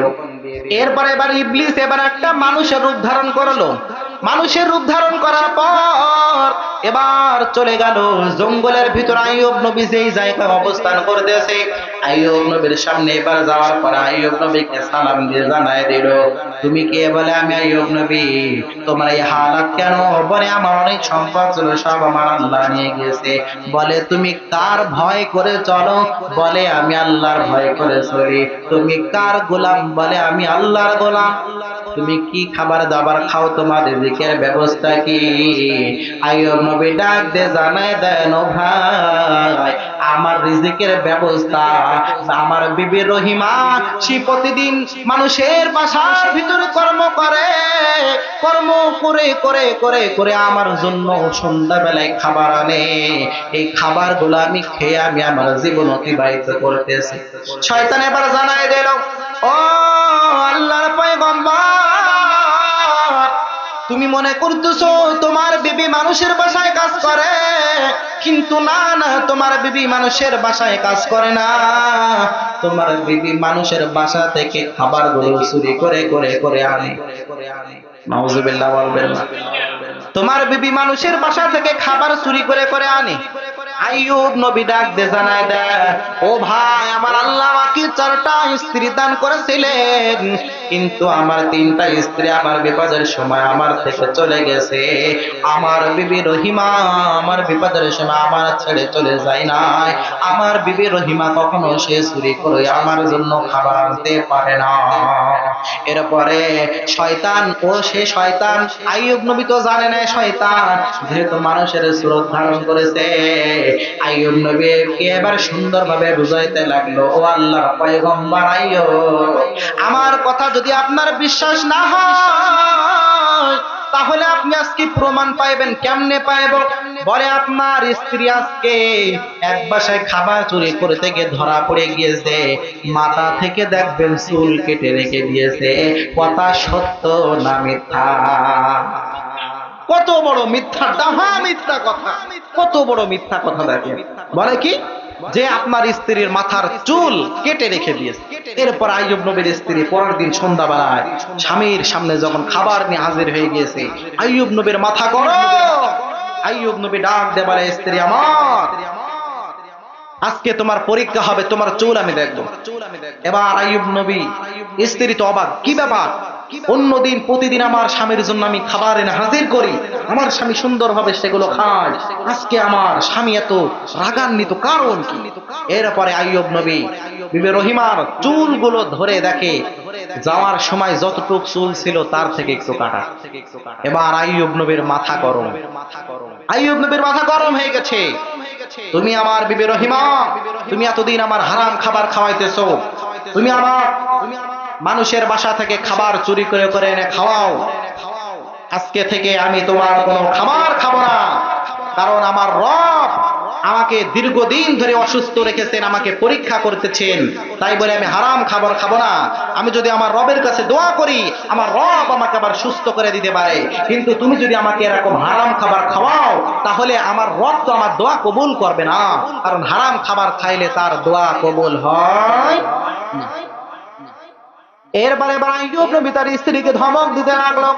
এরপরে এবার ইবলিস এবার একটা মানুষের রূপ ধারণ করলো। মানুষের রূপ ধারণ করার পর এবার চলে গেল জঙ্গলের ভিতর। আইয়ুব নবী যেই জায়গায় অবস্থান করতেছে, আইয়ুব নবীর সামনে এবার যাওয়ার পর আইয়ুব নবীকে সালাম দিয়ে জানায় দিল, তুমি কে? বলে, আমি আইয়ুব নবী। তোমার এই হালাত কেন? বলে, আমার অনেক সম্পদ ছিল, সব আমার আল্লাহ নিয়ে গেছে। বলে, তুমি কার ভয় করে চলো? বলে, আমি আল্লাহর ভয় করে চলি। তুমি কার গোলাম? বলে, আমি আল্লাহর গোলাম। তুমি কি খাবার দাবার খাও? তোমার রিজিকের ব্যবস্থা কি? আইয়ুব নবী ডাক দিয়ে জানায় দেন, ও ভাই, আমার রিজিকের ব্যবস্থা আমার বিবি রহিমা, সে প্রতিদিন মানুষের বাসার ভিতরে কর্ম করে, কর্ম করে করে করে করে আমার জন্য সন্ধ্যাবেলায় খাবার আনে। এই খাবারগুলো আমি খেয়ে আমি আমার জীবন অতিবাহিত করতেছি। শয়তান এবার জানায় দিল, ও আল্লাহর পয়গম্বর, তুমি মনে করতেছো তোমার বিবি মানুষের বাসায় কাজ করে, কিন্তু না না, তোমার বিবি মানুষের বাসায় কাজ করে না। তোমার বিবি মানুষের বাসা থেকে খাবারগুলো চুরি করে করে করে আনে। নাউজুবিল্লাহ বলবেন না? তোমার বিবি মানুষের বাসা থেকে খাবার চুরি করে করে আনে। আইয়ুব নবী ডাক দিয়ে জানায় দেয়, ও ভাই, আমার আল্লাহ আমাকে 4টা স্ত্রী দান করেছিলেন, কিন্তু আমার 3টা স্ত্রী আমার বিপদের সময় আমার থেকে চলে গেছে। আমার বিবি রহিমা আমার বিপদের সময় আমার ছেড়ে চলে যায় নাই। আমার বিবি রহিমা কখনো সে চুরি করে আমার জন্য খাবার আনতে পারে না। এরপরে শয়তান, ও সে শয়তান, আইয়ুব নবী তো জানে না শয়তান, যেহেতু মানুষের সুরত ধারণ করেছে, আইয়ুব নবীকে এবার সুন্দরভাবে বুঝাইতে লাগলো, ও আল্লাহর পয়গম্বর আইয়ুব, আমার কথা যদি আপনার বিশ্বাস না হয় তাহলে আপনি আজকে প্রমাণ পাইবেন। কেমনে পাইব? বলে, আপনার স্ত্রী আজকে এক বাসায় খাবার চুরি করতে গিয়ে ধরা পড়ে গিয়েছে, মাথা থেকে দেখবেন চুল কেটে রেখে দিয়েছে। কথা সত্য না মিথ্যা? কত বড় মিথ্যা, ডাহা মিথ্যা কথা, কত বড় মিথ্যা কথা! দেখেন, বলে কি যে আপনার স্ত্রীর মাথার চুল কেটে রেখে দিয়েছে। এরপর আইয়ুব নবীর স্ত্রী পরের দিন সন্ধ্যাবেলায় স্বামীর সামনে যখন খাবার নিয়ে হাজির হয়ে গিয়েছে, আইয়ুব নবীর মাথা গরম। আইয়ুব নবী ডাক দিয়ে বলে, স্ত্রী আমার, আজকে তোমার পরীক্ষা হবে, তোমার চুল আমি দেখবো। এবার আইয়ুব নবী স্ত্রী তো অবাক, কি ব্যাপার? অন্যদিন প্রতিদিন আমার স্বামীর জন্য আমি খাবার এনে হাজির করি, আমার স্বামী সুন্দরভাবে সেগুলো খায়, আজকে আমার স্বামী এত রাগান্বিত, কারণ কি? এরপরে আইয়ুব নবী বিবি রহিমার চুলগুলো ধরে দেখে, যাওয়ার সময় যতটুক চুল ছিল তার থেকে একটু কাটা। এবার আইয়ুব নবীর মাথা গরম, আইয়ুব নবীর মাথা গরম হয়ে গেছে। তুমি আমার বিবি রহিমা, তুমি এতদিন আমার হারাম খাবার খাওয়াইতেছো, তুমি আমার মানুষের বাসা থেকে খাবার চুরি করে করে এনে খাওয়াও। আজকে থেকে আমি তোমার কোনো খাবার খাবো না, কারণ আমার রব আমাকে দীর্ঘদিন ধরে অসুস্থ রেখেছেন, আমাকে পরীক্ষা করতেছেন, তাই বলে আমি হারাম খাবার খাবো না। আমি যদি আমার রবের কাছে দোয়া করি, আমার রব আমাকে আবার সুস্থ করে দিতে পারে, কিন্তু তুমি যদি আমাকে এরকম হারাম খাবার খাওয়াও তাহলে আমার রব তো আমার দোয়া কবুল করবে না, কারণ হারাম খাবার খাইলে তার দোয়া কবুল হয় না। এরপরে আইয়ুব নবী তার স্ত্রীকে ধমক দিতে লাগলো,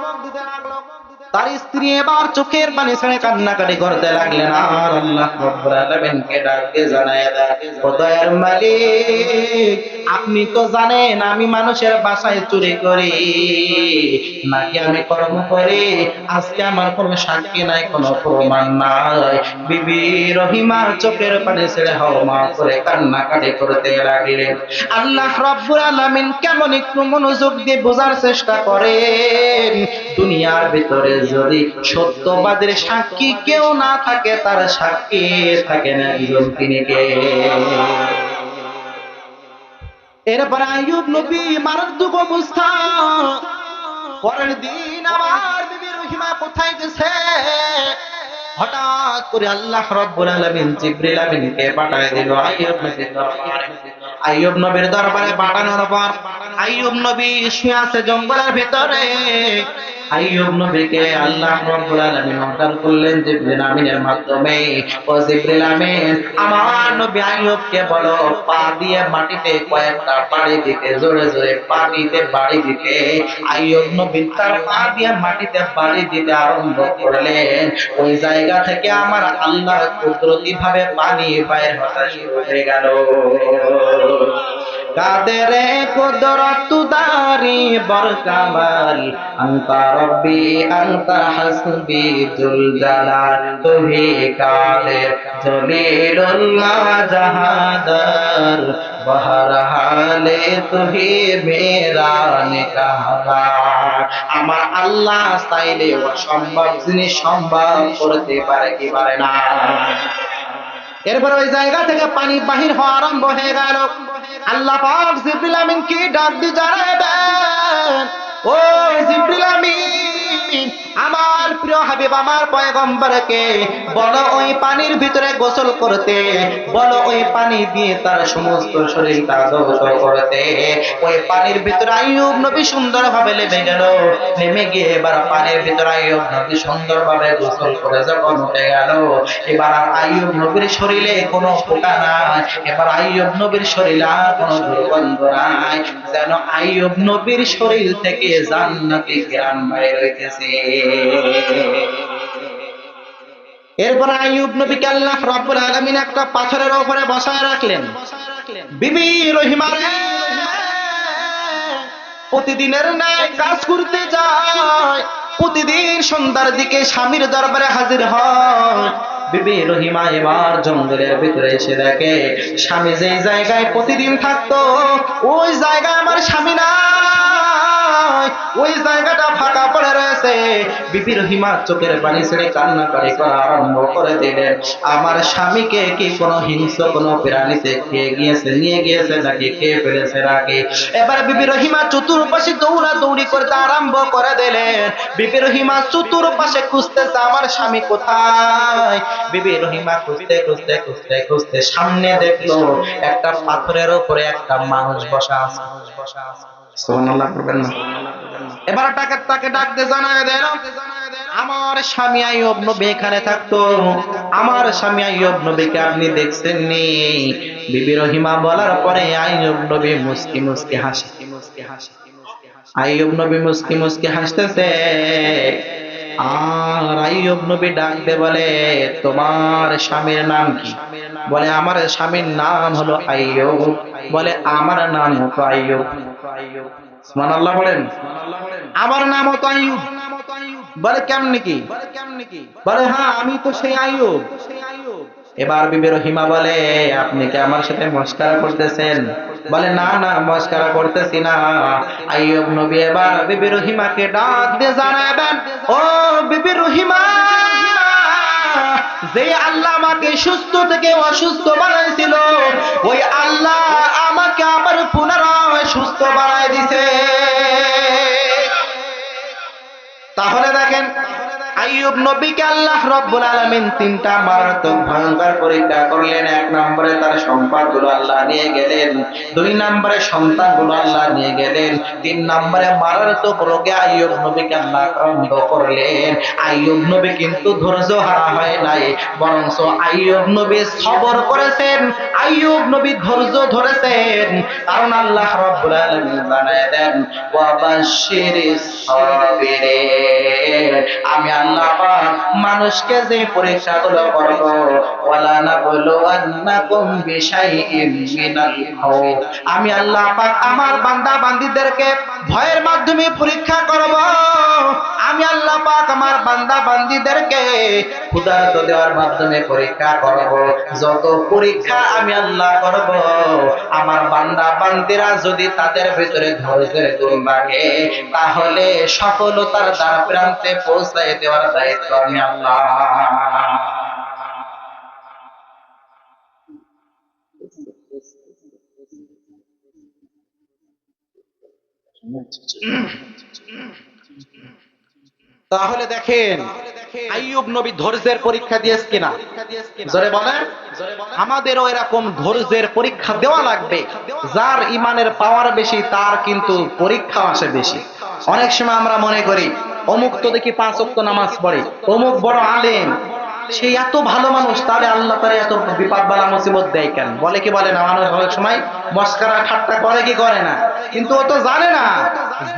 তার স্ত্রী এবার চোখের পানি ছেড়ে কান্নাকাটি করতে লাগলেন। আর আল্লাহ রাব্বুল আলামিনকে ডাক দিয়ে জানায় দেয়, ও দয়ার মালিক, আপনি তো জানেন আমি মানুষের বাসায় চুরি করি নাকি আমি কর্ম করি, আজকে আমার কোনো সাক্ষী নাই, কোনো প্রমাণ নাই। বিবি রহিমা চোখের পানি ছেড়ে হাওমা করে কান্নাকাটি করতে লাগলেন। আল্লাহ রাব্বুল আলামিন কেমন একটু মনোযোগ দিয়ে বোঝার চেষ্টা করেন, দুনিয়ার ভিতরে যদি সত্যবাদের সাক্ষী কেউ না থাকে, তার সাক্ষী থাকেন একজন, তিনি কে? এরপর আইয়ুব নবী মারাত্মক অবস্থা। পরের দিন আমার বিবি রহিমা কোথায় গেছে, হঠাৎ করে আল্লাহ রাব্বুল আলামিন জিবরিল আমিনকে পাঠিয়ে দিল আইয়ুব নবীর দরবারে। আইয়ুব নবীর দরবারে পাঠানোর পর আইয়ুব নবী শুয়ে আছে জঙ্গলের ভিতরে। আইয়ুব নবীকে আল্লাহ রাব্বুল আলামিন অর্ডার করলেন জিবরিল আমিনের মাধ্যমে, ও জিবরিল আমিন, আমার নবী আইয়ুবকে বলো পা দিয়ে মাটিতে কয়েকটা বাড়ি দিতে, জোরে জোরে পানিতে বাড়ি দিতে। আইয়ুব নবী তার পা দিয়ে মাটিতে বাড়ি দিতে আরম্ভ করলেন। ওই জায়গা থেকে আমার আল্লাহ কুদরতি ভাবে পানি বাইর হতে শুরু হয়ে গেল। কাদেরে কুদরত দারি বরকামাল, আনতা রব্বি আনতা হাসবি জুল জালাল, তুহি কাদের জলিলুল্লাহ জাহাদার, বহর হালে তুহি মেরা নিকাহার। আমার আল্লাহ চাইলে অসম্ভব জিনিস সম্ভব করতে পারে, কি পারে না? এরপর ওই জায়গা থেকে পানি বাহির হওয়া আরম্ভ হয়ে গেল। আল্লাহ পাক জিবরিল আমিনকে ডাক দিয়ে জানায় দেন, ও জিবরিল আমিন, আমার প্রিয় হাবিব আমার পয়গম্বরকে বলো ওই পানির ভিতরে গোসল করতে, বলো ওই পানি দিয়ে তার সমস্ত শরীরটা ধৌত করতে। ওই পানির ভিতরে আইয়ুব নবী সুন্দরভাবে নেমে গেল। নেমে গিয়ে এবার পানির ভিতরে আইয়ুব নবী সুন্দরভাবে গোসল করে যখন উঠে গেল, এবার আইয়ুব নবীর শরীরে কোনো পোকা নাই, এবার আইয়ুব নবীর শরীরে কোনো দুর্গন্ধ নাই, যেন আইয়ুব নবীর শরীর থেকে জান্নাতি ঘ্রাণ বাইর হইতেছে। এরপর আইয়ুব নবীকে আল্লাহ রাব্বুল আলামিন একটা পাথরের উপরে বসায় রাখলেন। বিবি রহিমা প্রতিদিনের ন্যায় কাজ করতে যায়, প্রতিদিন সন্ধ্যার দিকে স্বামীর দরবারে হাজির হয়। বিবি রহিমা এবার জঙ্গলের ভিতরে এসে দেখে স্বামী যেই জায়গায় প্রতিদিন থাকতো ওই জায়গায় আমার স্বামী নাই, ওই জায়গাটা ফাঁকা পড়ে রয়েছে। বিবি রহিমা চোখের পানি ছেড়ে কান্নাকাটি করা আরম্ভ করে দিলেন। আমার স্বামীকে কি কোনো হিংস্র কোনো প্রাণীতে খেয়ে গিয়েছে, নিয়ে গিয়েছে নাকি খেয়ে ফেলেছে নাকি? এবার বিবি রহিমা চতুর্পাশে দৌড়াদৌড়ি করতে আরম্ভ করে দিলেন। বিবি রহিমা চতুর্পাশে খুঁজতেছে আমার স্বামী কোথায়। বিবি রহিমা খুঁজতে খুঁজতে খুঁজতে খুঁজতে সামনে দেখলো একটা পাথরের উপরে একটা মানুষ বসা আছে। সুবহানাল্লাহ করবেন না? এবার তাকে ডাকতে জানায় দেন, আমার স্বামী আইয়ুব নবী এখানে থাকতো, আমার স্বামী আইয়ুব নবীকে আপনি দেখছেন নি? বিবি রহিমা বলার পরে আইয়ুব নবী মুস্কি মুস্কি হাসে। আইয়ুব নবী মুস্কি মুস্কি হাসতেছে। আর আইয়ুব নবী ডাকতে বলে, তোমার স্বামীর নাম কি? বলে আমার স্বামীর নাম হলো আইয়ুব। বলে আমার নাম হতো আইয়ুব। সুবহানাল্লাহ বলেন। আমার নাম হতো আইয়ুব। বলে কেমনে কি? বলে হ্যাঁ আমি তো সেই আইয়ুব। এবার বিবি রহিমা বলে, আপনি কি আমার সাথে মস্করা করতেছেন? বলে না না, মস্করা করতেছি না। আইয়ুব নবী এবার বিবি রহিমাকে ডাক দিয়ে জানায় দেন, ও বিবি রহিমা, যে আল্লাহ আমাকে সুস্থ থেকে অসুস্থ বানাইছিল ওই আল্লাহ আমাকে আবার পুনরায় সুস্থ বানায় দিছে। তাহলে দেখেন আইয়ুব নবীকে আল্লাহ রাব্বুল আলামিন তিনটা মারাত্মক ভয়ঙ্কর পরীক্ষা করলেন। এক নম্বরে তার সম্পদগুলো আল্লাহ নিয়ে গেলেন, দুই নম্বরে সন্তানগুলো আল্লাহ নিয়ে গেলেন, তিন নম্বরে মারাত্মক রোগে আইয়ুব নবীকে আল্লাহ আক্রান্ত করলেন। আইয়ুব নবী কিন্তু ধৈর্য হারা হয় নাই, বরং আইয়ুব নবী সবর করেছেন, আইয়ুব নবী ধৈর্য ধরেছেন। কারণ আল্লাহ রাব্বুল আলামিন জানায় দেন, ওয়া বাশশিরিস সাবিরিন, আমি আল্লাহ পাক মানুষকে যে পরীক্ষাগুলো করব, ওয়ালা নাবলুওয়ান্নাকুম বিশাইইম মিনাল খাউফ, আমি আল্লাহ পাক আমার বান্দা বান্দীদেরকে ভয়ের মাধ্যমে পরীক্ষা করব। আমি আল্লাহ পাক আমার বান্দা বান্দীদেরকে ক্ষুধার্ত দেওয়ার মাধ্যমে পরীক্ষা করব। যত পরীক্ষা আমি আল্লাহ করব, আমার বান্দা বান্দীরা যদি তাদের ভিতরে ধৈর্যের গুণ রাখে, তাহলে সফলতার দ্বার প্রান্তে পৌঁছায় দেওয়ার দায়িত্ব আমি আল্লাহ। তাহলে দেখেন আইয়ুব নবী ধৈর্যের পরীক্ষা দিয়েছে কিনা, জোরে বলেন। আমাদেরও এরকম ধৈর্যের পরীক্ষা দেওয়া লাগবে। যার ইমানের পাওয়ার বেশি তার কিন্তু পরীক্ষা আসে বেশি। অনেক সময় আমরা মনে করি অমুক তো দেখি 5 ওয়াক্ত নামাজ পড়ে, অমুক বড় আলেম, সে এত ভালো মানুষ, তাহলে আল্লাহ তাআলা এত বিপদ বালা মুসিবত দেয় কেন? বলে কি বলে না? মানুষ অনেক সময় মস্করা ঠাট্টা করে কি করে না, কিন্তু ও তো জানে না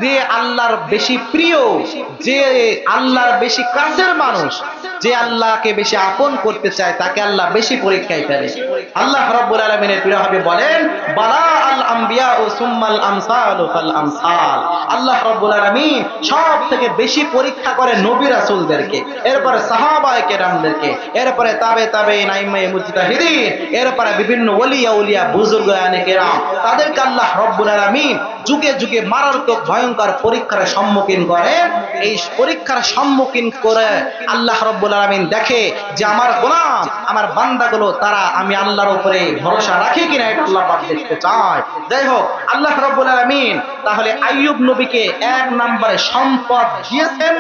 যে আল্লাহর বেশি প্রিয়, যে আল্লাহর বেশি কাছের মানুষ, যে আল্লাহকে বেশি আপন করতে চায়, তাকে আল্লাহ বেশি পরীক্ষায় ফেলে। আল্লাহ রাব্বুল আলামিনের প্রিয় হাবিব বলেন, বালা আল আম্বিয়া ও সুম্মাল আমসালু ফাল আমসাল, আল্লাহ রাব্বুল আলামিন সব থেকে বেশি পরীক্ষা করে নবী রাসূলদেরকে, এরপরে সাহাবায়ে কেরামদেরকে, এরপরে তাবেঈন আইম্মায়ে মুজতাহিদিন, এরপরে বিভিন্ন ওলি আউলিয়া বুজুর্গানে কেরাম, তাদেরকে আল্লাহ রাব্বুল আলামিন যুগে যুগে মারাত্মক ভয়ঙ্কর পরীক্ষার সম্মুখীন করেন। এই পরীক্ষার সম্মুখীন করে আল্লাহ রাব্বুল আলামিন দেখে যে আমার গোলাম, আমার বান্দাগুলো তারা আমি আল্লাহর উপরে ভরসা রাখে কিনা, এটা আল্লাহ পাক দেখতে চায়। যাই হোক, আল্লাহ রাব্বুল আলামিন তাহলে আইয়ুব নবীকে এক নম্বরে সম্পদ দিয়েছেন,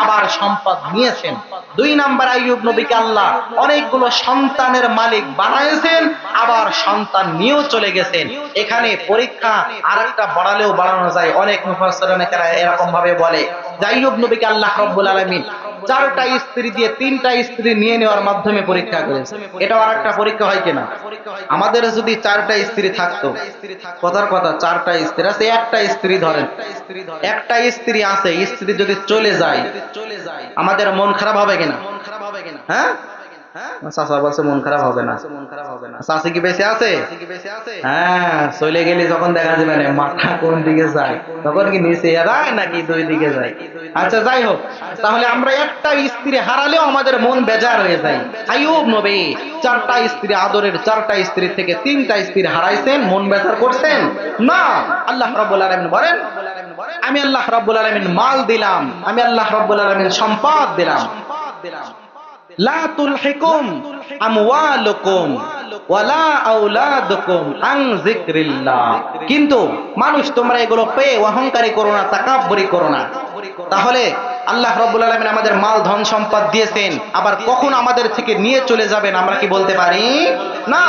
আবার সম্পদ নিয়েছেন। দুই নম্বর আইয়ুব নবীকে আল্লাহ অনেকগুলো সন্তানের মালিক বানাইছেন, আবার সন্তান নিয়েও চলে গেছেন। এখানে পরীক্ষা আরেকটা বাড়ালেও বাড়ানো যায়। অনেক মুফাসসিরিন এরকম ভাবে বলে যে আইয়ুব নবীকে আল্লাহ রাব্বুল আলামিন 4টা স্ত্রী দিয়ে 3টা স্ত্রী নিয়ে নেওয়ার মাধ্যমে পরীক্ষা করেছে। এটাও আরেকটা পরীক্ষা হয় কিনা? আমাদের যদি 4টা স্ত্রী থাকতো, কথার কথা 4টা স্ত্রী আছে, একটা স্ত্রী ধরেন, একটা স্ত্রী আছে, স্ত্রী যদি চলে যায় আমাদের মন খারাপ হবে কিনা? হ্যাঁ, চাচা বলছে মন খারাপ হবে না। চাচি কি বেঁচে আছে? হ্যাঁ, চলে গেলে যখন দেখা যাবে না মাথা কোন দিকে যায়, তখন কি নিচে যায় নাকি 2 দিকে যায়? আচ্ছা, যাই হোক, তাহলে আমরা একটা স্ত্রী হারালেও আমাদের মন বেজার হয়ে যায়। আইয়ুব নবী 4টা স্ত্রী, আদরের 4টা স্ত্রী থেকে 3টা স্ত্রী হারাইছেন, মন বেজার করছেন না। আল্লাহ রাব্বুল আলামিন বলেন, আমি আল্লাহ রাব্বুল আলামিন মাল দিলাম, আমি আল্লাহ রাব্বুল আলামিন সম্পদ দিলাম। লা তুলহিকুম আমওয়ালুকুম ওয়ালা আওলাদুকুম আন যিকরিল্লাহ, কিন্তু মানুষ তোমরা এগুলো পেয়ে অহংকারী করো না, তাকাব্বুরি করো না। তাহলে আল্লাহ রাব্বুল আলামিন আমাদের মাল ধন সম্পদ দিয়েছেন, আবার কখন আমাদের থেকে নিয়ে চলে যাবেন আমরা কি বলতে পারি না?